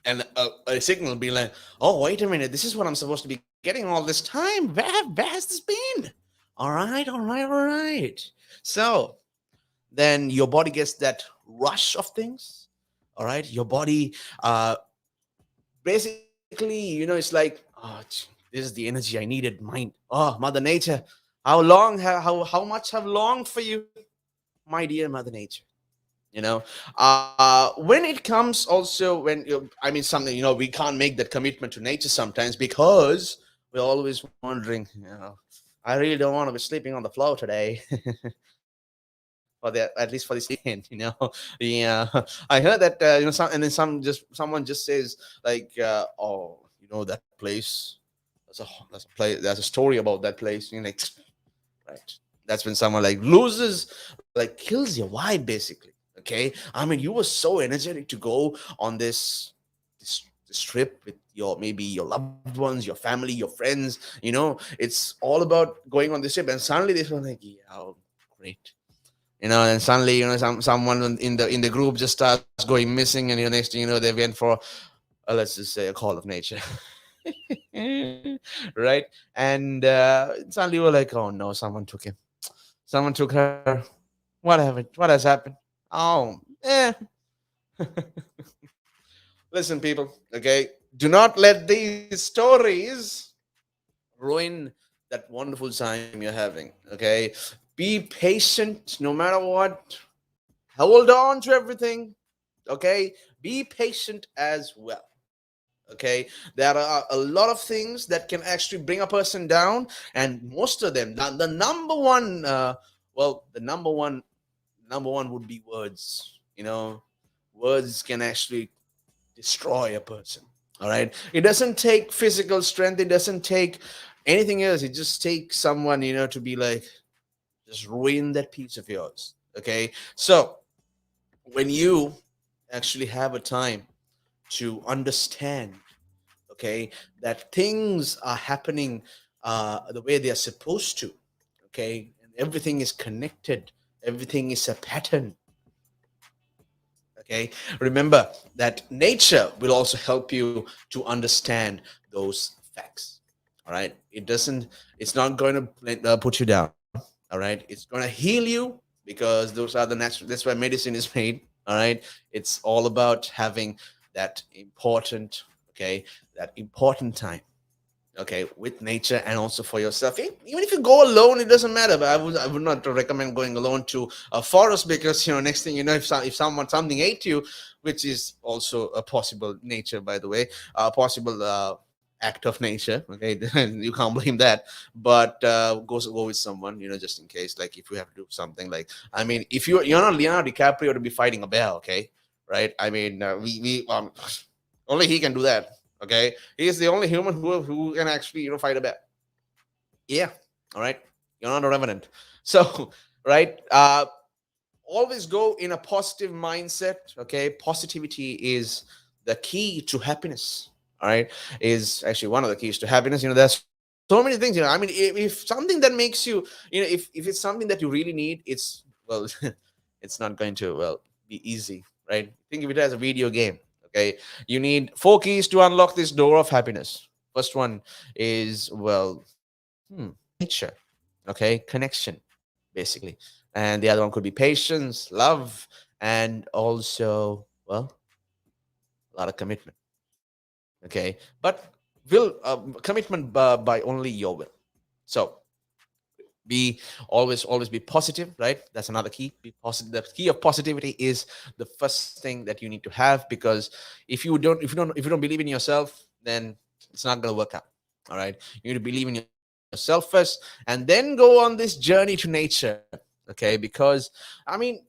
Speaker 2: a signal be like, oh, wait a minute. This is what I'm supposed to be getting all this time. Where has this been? All right. So then your body gets that rush of things. All right, your body basically, you know, it's like, oh, This is the energy I needed. Mind, oh, Mother Nature, how long, how much have longed for you, my dear Mother Nature. You know, when it comes also when I mean something, we can't make that commitment to nature sometimes because we're always wondering, I really don't want to be sleeping on the floor today. For the at least for this weekend, yeah. I heard that some, and then someone just says like, oh, that place. There's a story about that place. Like, right. That's when someone like loses, like kills your vibe, basically. Okay, I mean, you were so energetic to go on this trip with maybe your loved ones, your family, your friends. It's all about going on this trip, and suddenly this one like, yeah, oh, great. And suddenly, someone in the group just starts going missing, and next thing you know, they went for, let's just say, a call of nature. Right? And suddenly we're like, oh no, someone took him. Someone took her. What has happened? Oh, listen, people. Okay, do not let these stories ruin that wonderful time you're having. Okay, be patient no matter what. Hold on to everything. Okay, be patient as well. Okay, there are a lot of things that can actually bring a person down, and most of them, the number one, the number one would be words. Words can actually destroy a person. All right, it doesn't take physical strength, it doesn't take anything else, it just takes someone to be like, just ruin that piece of yours. Okay, so when you actually have a time to understand, okay, that things are happening the way they are supposed to, okay, and everything is connected, everything is a pattern. Okay, remember that nature will also help you to understand those facts. All right, it's not going to put you down. All right, it's going to heal you, because those are the natural, that's why medicine is made. All right, it's all about having that important, okay, that important time, okay, with nature, and also for yourself. Even if you go alone, it doesn't matter, but I would not recommend going alone to a forest, because next thing you know, if someone something ate you, which is also a possible nature, by the way, a possible act of nature. Okay, you can't blame that. But go with someone, just in case, like if you have to do something, like, I mean, if you're not Leonardo DiCaprio to be fighting a bear. Okay, right? I mean, we only he can do that. Okay, he is the only human who can actually fight a bear. Yeah. All right, you're not a revenant. So right, always go in a positive mindset. Okay, positivity is the key to happiness. All right, is actually one of the keys to happiness. There's so many things. I mean, if something that makes you, if it's something that you really need, it's, well, it's not going to, well, be easy, right? Think of it as a video game. Okay, you need four keys to unlock this door of happiness. First one is, well, nature. Okay, connection, basically. And the other one could be patience, love, and also, well, a lot of commitment. Okay, but will commitment by only your will. So be always be positive, right? That's another key. Be positive. The key of positivity is the first thing that you need to have, because if you don't believe in yourself, then it's not going to work out. All right, you need to believe in yourself first, and then go on this journey to nature. Okay, because I mean,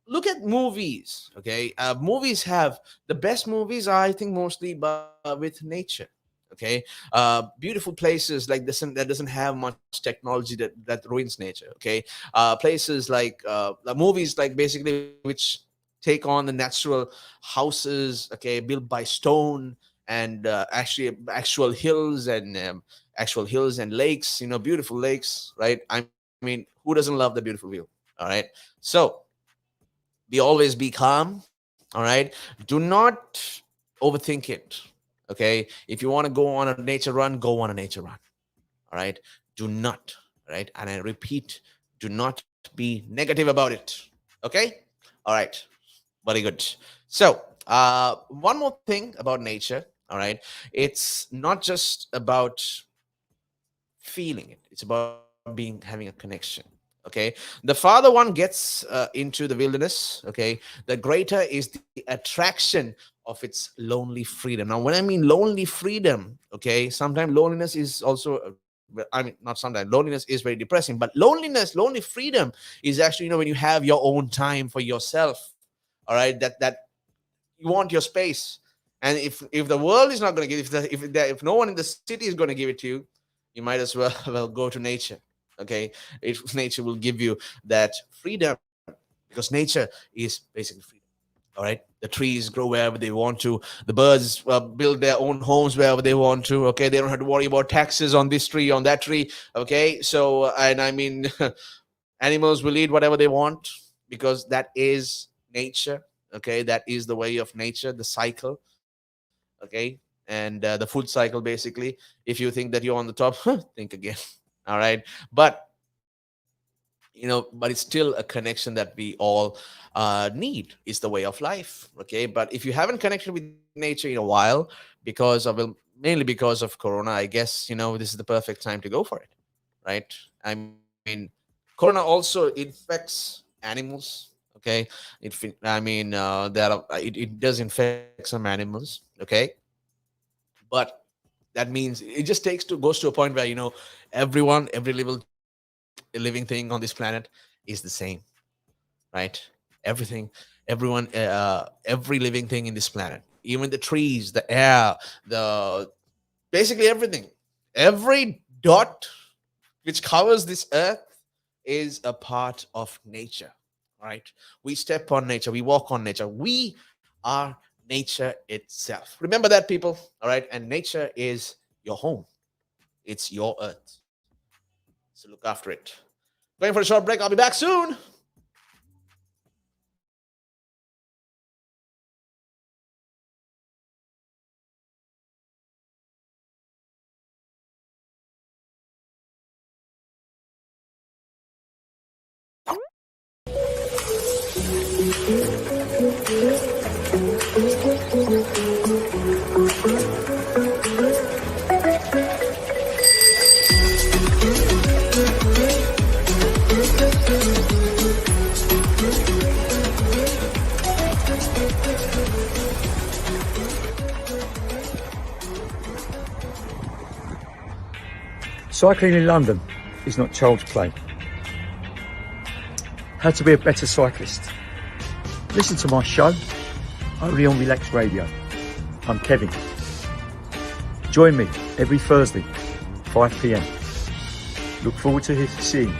Speaker 2: look at movies. Okay, movies have the best movies are, I think, mostly with nature. Okay, beautiful places like this that doesn't have much technology that ruins nature. Okay, places like the movies, like basically, which take on the natural houses, okay, built by stone, and actual hills and lakes, beautiful lakes, right? I mean, who doesn't love the beautiful view? All right, so be calm. All right, do not overthink it. Okay, if you want to go on a nature run, go on a nature run. All right, do not. Right, and I repeat, do not be negative about it. Okay, all right, very good. So one more thing about nature. All right, it's not just about feeling it. It's about having a connection. Okay, the farther one gets into the wilderness, okay, the greater is the attraction of its lonely freedom. Now, when I mean lonely freedom, okay, sometimes loneliness is also I mean, not sometimes loneliness is very depressing, but lonely freedom is actually, when you have your own time for yourself. All right, that you want your space. And if the world is not going to give, if no one in the city is going to give it to you, you might as well well go to nature. Okay, nature will give you that freedom, because nature is basically freedom. All right, the trees grow wherever they want to, the birds build their own homes wherever they want to. Okay, they don't have to worry about taxes on this tree, on that tree. Okay, so and I mean animals will eat whatever they want, because that is nature. Okay, that is the way of nature, the cycle. Okay, and the food cycle, basically. If you think that you're on the top, think again. All right, but but it's still a connection that we all need. Is the way of life. Okay, but if you haven't connected with nature in a while, because of, well, mainly because of corona, I guess this is the perfect time to go for it, right? I mean, corona also infects animals. Okay, it does infect some animals. Okay, but that means it just goes to a point where every living thing on this planet is the same, right? Everything, everyone, every living thing in this planet, even the trees, the air, the basically everything, every dot which covers this earth is a part of nature, right? We step on nature, we walk on nature, we are nature itself. Remember that, people. All right, and nature is your home, it's your earth, so look after it. Going for a short break, I'll be back soon.
Speaker 3: Cycling in London is not child's play. How to be a better cyclist? Listen to my show, only on Relax Radio. I'm Kevin. Join me every Thursday, 5 p.m. Look forward to seeing you.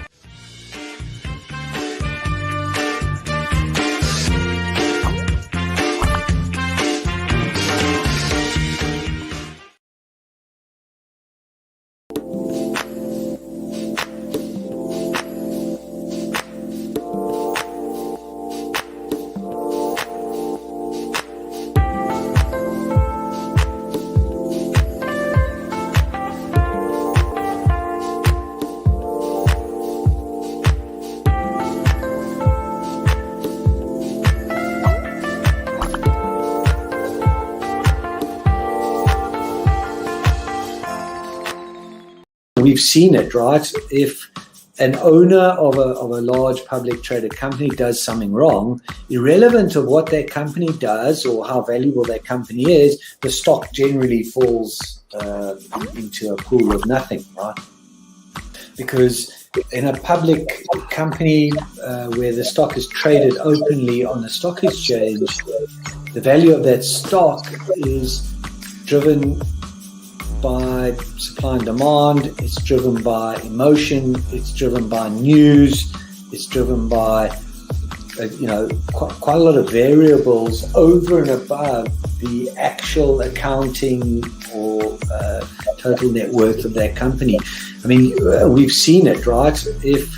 Speaker 5: We've seen it, right? If an owner of a large public traded company does something wrong, irrelevant of what that company does or how valuable that company is, the stock generally falls into a pool of nothing, right? Because in a public company where the stock is traded openly on the stock exchange, the value of that stock is driven by supply and demand, it's driven by emotion, it's driven by news, it's driven by quite a lot of variables over and above the actual accounting or total net worth of that company. I mean, we've seen it, right? If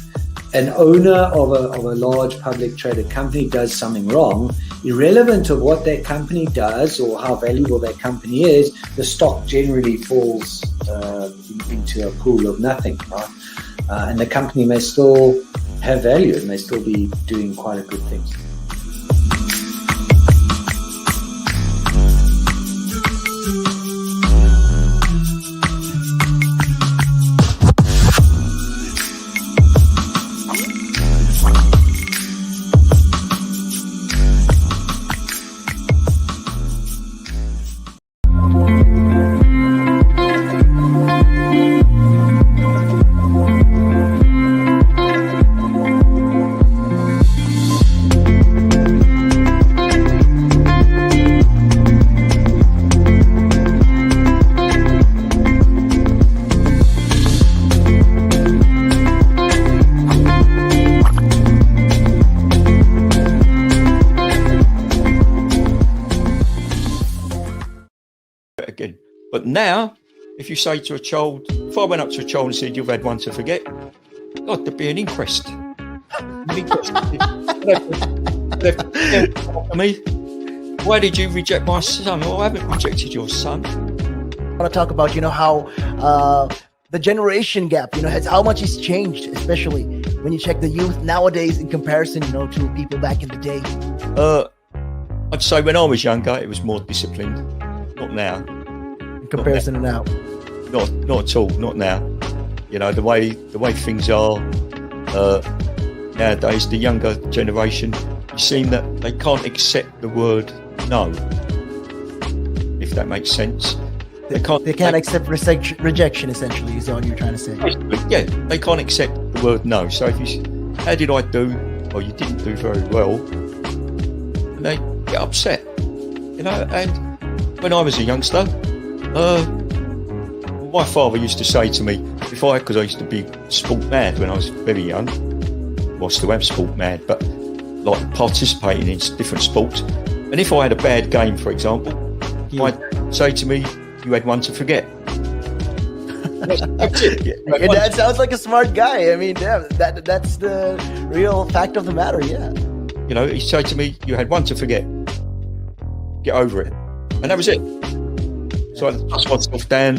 Speaker 5: an owner of a large public traded company does something wrong, irrelevant of what that company does or how valuable that company is, the stock generally falls into a pool of nothing, right? And the company may still have value and may still be doing quite a good things.
Speaker 3: But now, if you say to a child, if I went up to a child and said, "You've had one to forget," God, there'd be an inquest. An inquest. They'd have to tell me, why did you reject my son? Well, I haven't rejected your son.
Speaker 4: I want to talk about, how the generation gap, has how much it's changed, especially when you check the youth nowadays in comparison, to people back in the day.
Speaker 3: I'd say when I was younger, it was more disciplined. Not now.
Speaker 4: In comparison to now.
Speaker 3: Not at all. Not now. The way things are nowadays, the younger generation, you seem that they can't accept the word no. If that makes sense. They can't
Speaker 4: accept rejection, essentially, is all you're trying to say.
Speaker 3: Yeah, they can't accept the word no. So if you, how did I do? Well, you didn't do very well. And they get upset, And when I was a youngster, my father used to say to me, because I used to be sport mad when I was very young. Well, I still am sport mad, but like participating in different sports. And if I had a bad game, for example, I'd say to me, "You had one to forget." That's it.
Speaker 4: Your dad sounds like a smart guy. I mean, yeah, that's the real fact of the matter, yeah.
Speaker 3: He'd say to me, "You had one to forget. Get over it." And that was it. So I'd dust myself down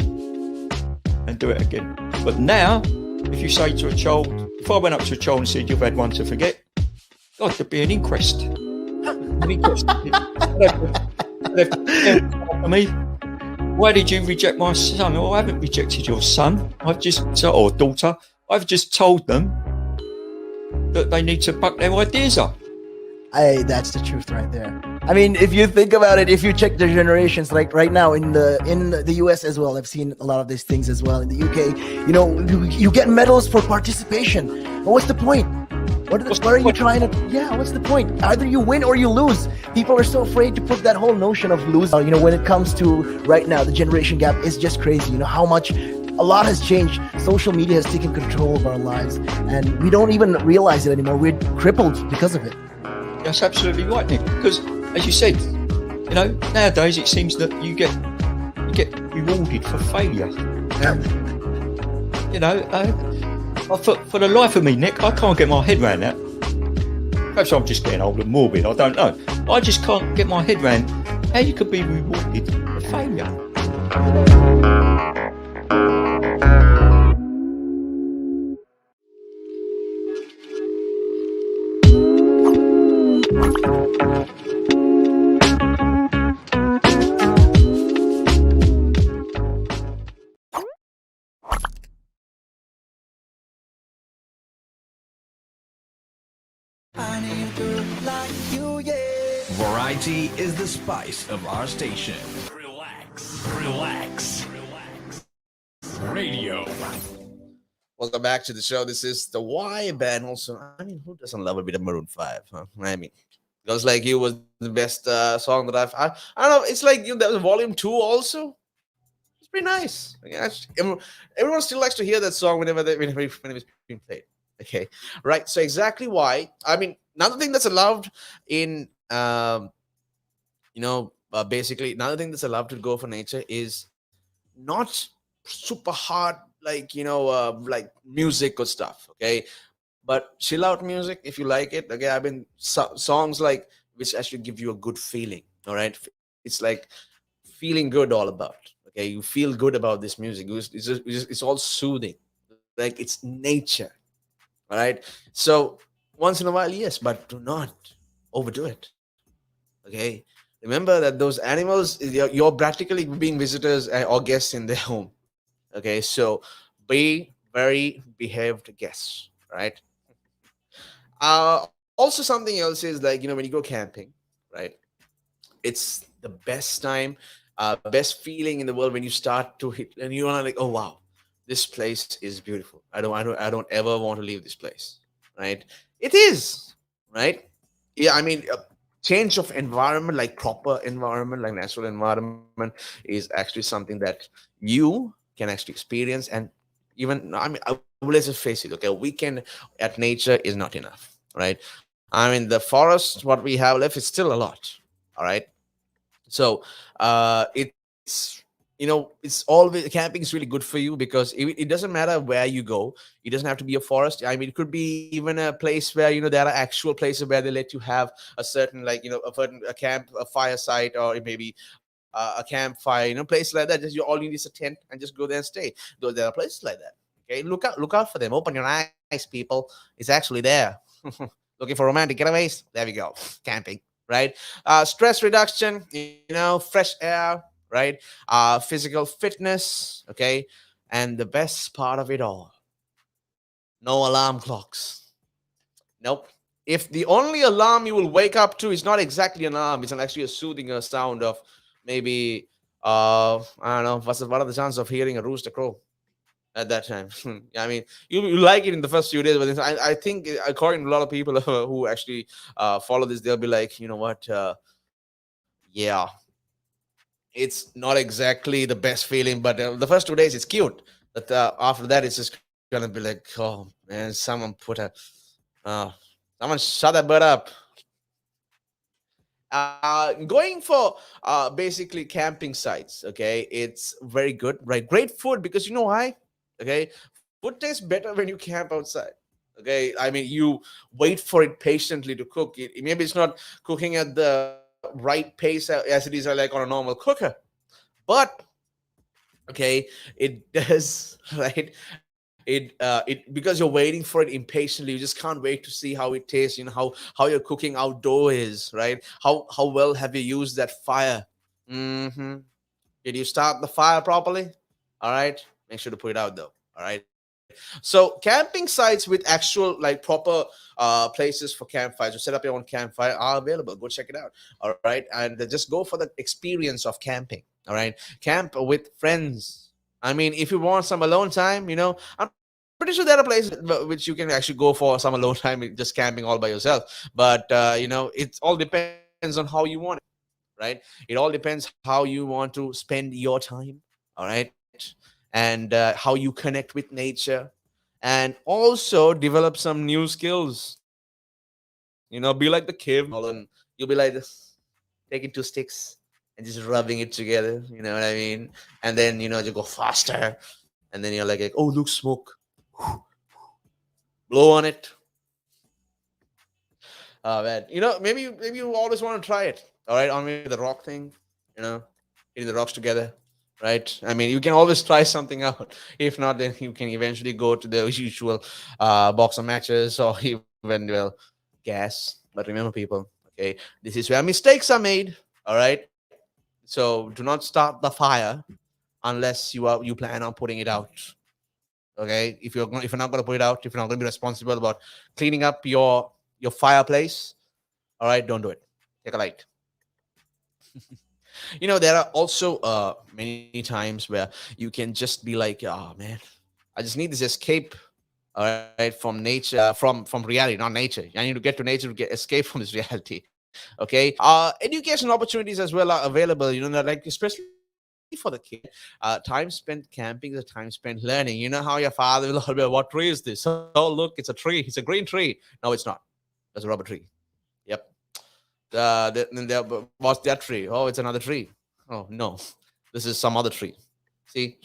Speaker 3: and do it again. But now, if you say to a child, if I went up to a child and said, "You've had one to forget," God, there'd be an inquest. An inquest. They'd have to tell me, why did you reject my son? Well, I haven't rejected your son. Or daughter. I've just told them that they need to buck their ideas up.
Speaker 4: That's the truth right there. I mean, if you think about it, if you check the generations, like right now in the US as well, I've seen a lot of these things as well. In the UK, you get medals for participation. But what's the point? What are you trying to? Yeah, what's the point? Either you win or you lose. People are so afraid to put that whole notion of losing. When it comes to right now, the generation gap is just crazy. How much a lot has changed. Social media has taken control of our lives, and we don't even realize it anymore. We're crippled because of it.
Speaker 3: That's absolutely right, Nick. Because as you said, nowadays it seems that you get rewarded for failure. For the life of me, Nick, I can't get my head around that. Perhaps I'm just getting old and morbid, I don't know. I just can't get my head around how you could be rewarded for failure.
Speaker 1: Variety is the spice of our station. Relax. Radio.
Speaker 2: Welcome back to the show. This is the Y Band. Also, who doesn't love a bit of Maroon 5? Huh? Girls Like You was the best song that I don't know. It's like there was volume 2 also. It's pretty nice. Everyone still likes to hear that song whenever it's being played. Okay, right. So exactly why. Another thing that's allowed in basically another thing that's allowed to go for nature is not super hard like music or stuff, okay, but chill out music if you like it. Okay, songs like which actually give you a good feeling. All right, it's like feeling good all about. Okay, you feel good about this music. It's all soothing, like it's nature. All right, so once in a while, yes, but do not overdo it. Okay, remember that those animals, you're practically being visitors or guests in their home. Okay, so be very behaved guests, right? Also, something else is like when you go camping, right? It's the best time, best feeling in the world when you start to hit and you are like, oh wow, this place is beautiful. I don't ever want to leave this place, right? It is, right? Yeah, change of environment, like proper environment, like natural environment, is actually something that you can actually experience. And even let's just face it, okay, a weekend at nature is not enough, right? The forest, what we have left is still a lot. All right, so it's it's always, camping is really good for you because it doesn't matter where you go. It doesn't have to be a forest. I mean, it could be even a place where there are actual places where they let you have a certain, like, a certain, a camp, a fire site, or maybe a campfire, place like that. Just you all you need is a tent and just go there and stay. Though there are places like that. Okay, look out for them. Open your eyes, people. It's actually there. Looking for romantic getaways? There we go. Camping, right? Stress reduction, fresh air, right? Physical fitness, okay? And the best part of it all, no alarm clocks. Nope. If the only alarm you will wake up to is not exactly an alarm, it's actually a soothing sound of maybe, I don't know, what are the chances of hearing a rooster crow at that time? I mean, you like it in the first few days, but then I think, according to a lot of people who actually follow this, they'll be like, you know what? Yeah, it's not exactly the best feeling, but the first 2 days it's cute. But after that, it's just gonna be like, oh man, uh, someone shut that bird up. Going for basically camping sites, okay, it's very good, right? Great food, because you know why? Okay, food tastes better when you camp outside. Okay, I mean, you wait for it patiently to cook it. Maybe it's not cooking at the right pace as it is like on a normal cooker, but okay, it does right. It because you're waiting for it impatiently, you just can't wait to see how it tastes, how your cooking outdoor is, right? How well have you used that fire? hmm did you start the fire properly? All right, make sure to put it out though. All right, so camping sites with actual, like, proper places for campfires, you set up your own campfire, are available. Go check it out. All right, and just go for the experience of camping. All right, camp with friends. I mean, if you want some alone time, I'm pretty sure there are places which you can actually go for some alone time, just camping all by yourself. But it all depends on how you want it, right? It all depends how you want to spend your time. All right, and how you connect with nature, and also develop some new skills. Be like the caveman, and you'll be like this, taking two sticks and just rubbing it together. You know what I mean? And then you go faster, and then you're like, oh, look, smoke, blow on it. Oh man, maybe you always want to try it. All right, on maybe the rock thing, you know, hitting the rocks together, right? I mean, you can always try something out. If not, then you can eventually go to the usual boxer matches, or even, well, gas. But remember, people, okay, this is where mistakes are made. All right, so do not start the fire unless you plan on putting it out. Okay, if you're not going to put it out, if you're not going to be responsible about cleaning up your fireplace, all right, don't do it. Take a light. There are also many times where you can just be like, oh man, I just need this escape, all right, from nature, from reality, not nature. I need to get to nature to get escape from this reality. Okay, education opportunities as well are available, like, especially for the kid. Time spent camping is a time spent learning. You know how your father will always, what tree is this? Oh, look, it's a tree, it's a green tree. No, it's not. That's a rubber tree. Yep. What's that tree? Oh, it's another tree. Oh no, this is some other tree. See,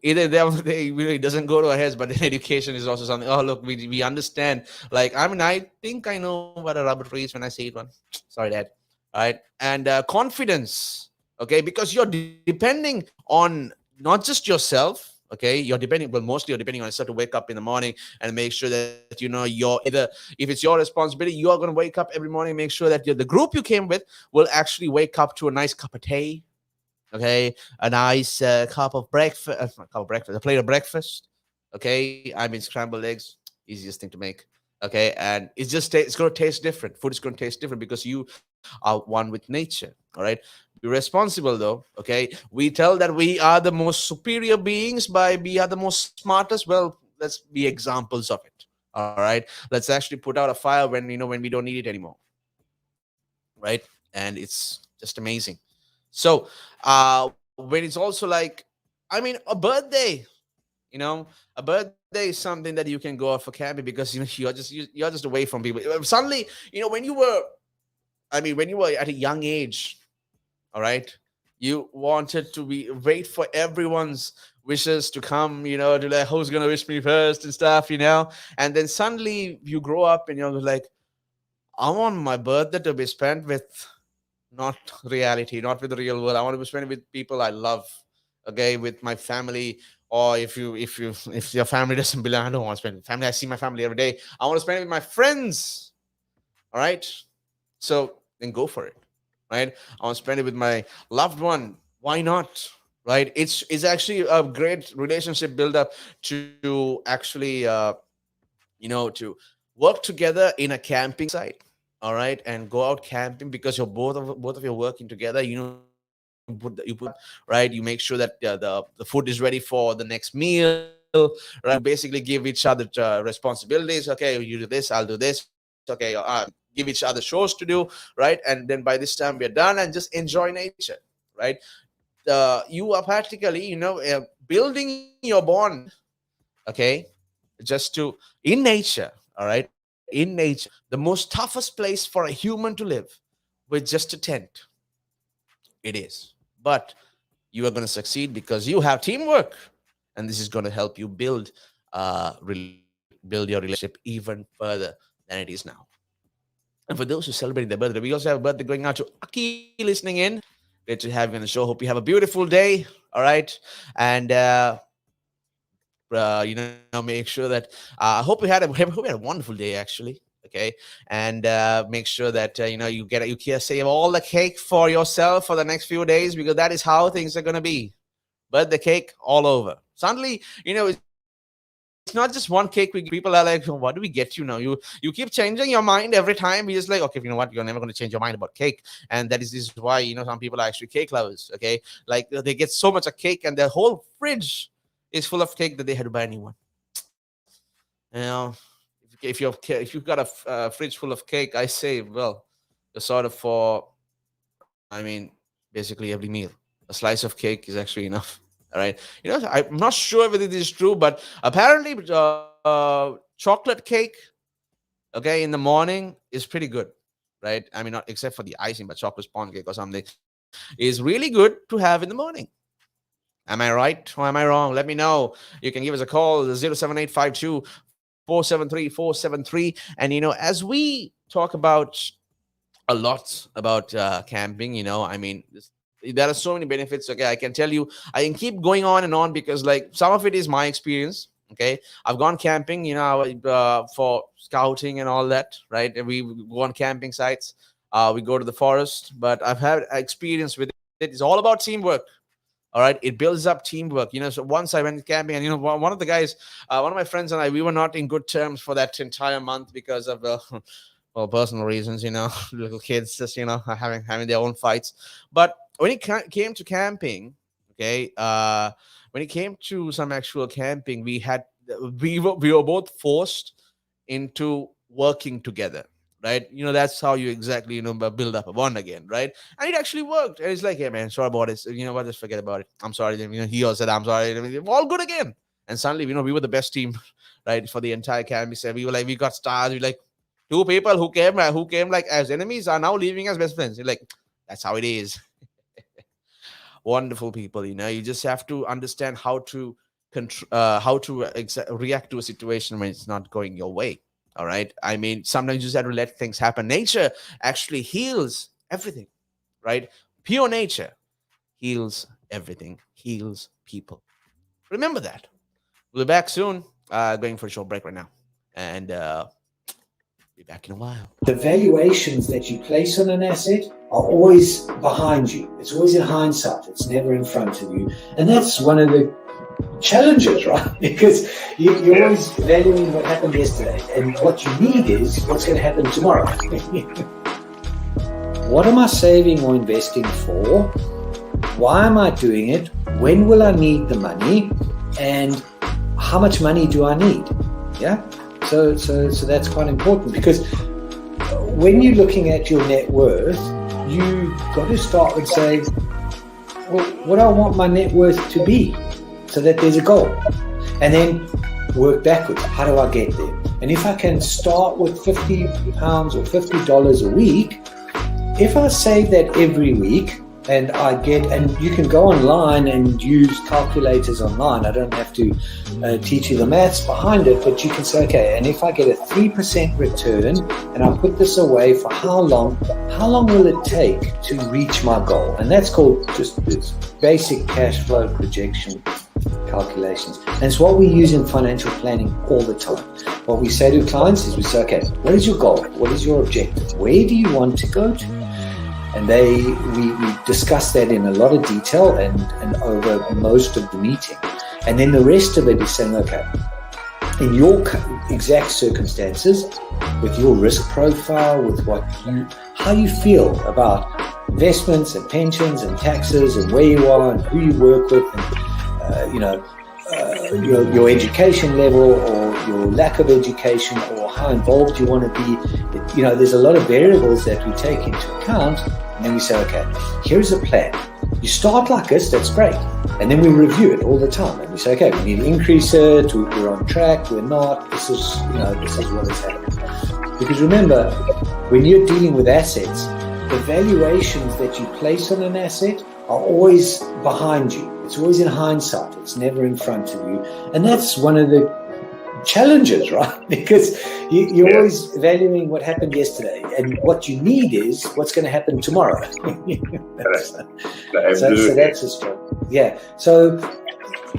Speaker 2: either they really doesn't go to our heads, but then education is also something. Oh look, we understand. Like, I mean, I think I know what a rubber tree is when I see it one. Sorry, Dad. All right, and confidence. Okay, because you're depending on not just yourself. Okay, you're depending. Well, mostly you're depending on yourself to wake up in the morning and make sure that you're either, if it's your responsibility, you are going to wake up every morning, make sure that the group you came with will actually wake up to a nice cup of tea. Okay, a nice cup of breakfast, a plate of breakfast. Okay, I mean, scrambled eggs, easiest thing to make. Okay, and it's going to taste different. Food is going to taste different because you are one with nature. All right, be responsible though. Okay, we tell that we are the most superior beings by we are the most smartest. Well, let's be examples of it. All right, let's actually put out a fire when we don't need it anymore, right? And it's just amazing. So when it's also like, I mean, a birthday, you know a birthday is something that you can go out for camping, because you're just away from people. Suddenly, when you were, I mean, when you were at a young age, all right, You wanted to be wait for everyone's wishes to come, to like who's gonna wish me first and stuff, and then suddenly you grow up and you're like, I want my birthday to be spent with not reality, not with the real world. I want to be spent with people I love, okay, with my family. Or if your family doesn't belong, I don't want to spend with family. I see my family every day. I want to spend it with my friends. All right. So then go for it. Right. I want to spend it with my loved one. Why not? Right. It's actually a great relationship build up to actually to work together in a camping site. All right, and go out camping because you're both of you working together. You put right. You make sure that the food is ready for the next meal. Right, you basically give each other responsibilities. Okay, you do this, I'll do this. Okay, give each other chores to do. Right, and then by this time we're done and just enjoy nature. Right, you are practically building your bond. Okay, just to in nature. All right, in nature, the most toughest place for a human to live with just a tent. It is, but you are going to succeed because you have teamwork, and this is going to help you build your relationship even further than it is now. And for those who celebrate their birthday, we also have a birthday going out to Aki listening in. Great to have you on the show. Hope you have a beautiful day. All right, and make sure that I hope we had a wonderful day actually. Okay, and make sure that you can save all the cake for yourself for the next few days, because that is how things are going to be. But the cake all over. Suddenly, it's not just one cake. People are like, what do we get you now? You keep changing your mind every time. You're just like, okay, you know what? You're never going to change your mind about cake. And this is why, some people are actually cake lovers. Okay. Like they get so much of cake and their whole fridge is full of cake that they had to buy a new one. If you've got a fridge full of cake, I say, well, you're sort of basically every meal. A slice of cake is actually enough. All right. I'm not sure whether this is true, but apparently chocolate cake, okay, in the morning is pretty good, right? I mean, not except for the icing, but chocolate sponge cake or something is really good to have in the morning. Am I right or am I wrong? Let me know. You can give us a call, 07852 473 473. And as we talk about a lot about camping, there are so many benefits. Okay, I can tell you, I can keep going on and on because like some of it is my experience. Okay, I've gone camping, for scouting and all that, right? And we go on camping sites, we go to the forest, but I've had experience with it. It's all about teamwork. All right, it builds up teamwork. So once I went camping, and one of the guys, one of my friends and I, we were not in good terms for that entire month because of personal reasons. Little kids just having their own fights. But when it came to camping, okay, when it came to some actual camping, we were both forced into working together. Right, that's how you exactly build up a bond again, right? And it actually worked. And it's like, hey man, sorry about it. What? Just forget about it. I'm sorry. He also said, I'm sorry. We're all good again. And suddenly, we were the best team, right, for the entire camp. We got stars. We like two people who came like as enemies are now leaving as best friends. You're like, that's how it is. Wonderful people. You just have to understand how to react to a situation when it's not going your way. All right. Sometimes you just have to let things happen. Nature actually heals everything, right? Pure nature heals everything, heals people. Remember that. We'll be back soon. Going for a short break right now. And be back in a while.
Speaker 5: The valuations that you place on an asset are always behind you. It's always in hindsight. It's never in front of you. And that's one of the challenges, right? Because you're always valuing what happened yesterday, and what you need is what's going to happen tomorrow. What am I saving or investing for? Why am I doing it? When will I need the money? And how much money do I need? Yeah. So that's quite important, because when you're looking at your net worth, you've got to start with saying, well, what do I want my net worth to be? So that there's a goal, and then work backwards. How do I get there? And if I can start with £50 or $50 a week, if I save that every week, and you can go online and use calculators online. I don't have to teach you the maths behind it, but you can say, okay, and if I get a 3% return and I put this away for how long will it take to reach my goal? And that's called just this basic cash flow projection calculations. And it's what we use in financial planning all the time. What we say to clients is we say, okay, what is your goal? What is your objective? Where do you want to go to? And we discuss that in a lot of detail and over most of the meeting. And then the rest of it is saying, okay, in your exact circumstances, with your risk profile, with how you feel about investments and pensions and taxes and where you are and who you work with and your education level or your lack of education or how involved you want to be. There's a lot of variables that we take into account, and then we say, okay, here's a plan. You start like this, that's great. And then we review it all the time. And we say, okay, we need to increase it, we're on track, we're not, this is what is happening. Because remember, when you're dealing with assets, the valuations that you place on an asset are always behind you. It's always in hindsight. It's never in front of you. And that's one of the challenges, right? Because you're always valuing what happened yesterday. And what you need is what's going to happen tomorrow. So that's a struggle. Yeah. So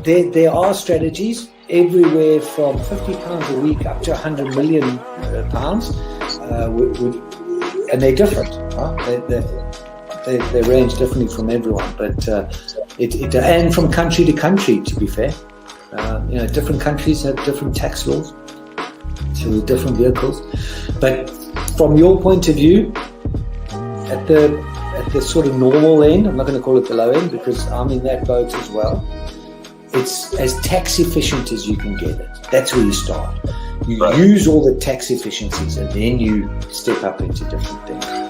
Speaker 5: there are strategies everywhere from £50 a week up to £100 million pounds. And they're different, right? They range differently from everyone, but and from country to country, to be fair. Different countries have different tax laws, so with different vehicles. But from your point of view, at the sort of normal end, I'm not going to call it the low end because I'm in that boat as well. It's as tax efficient as you can get it. That's where you start. You use all the tax efficiencies and then you step up into different things.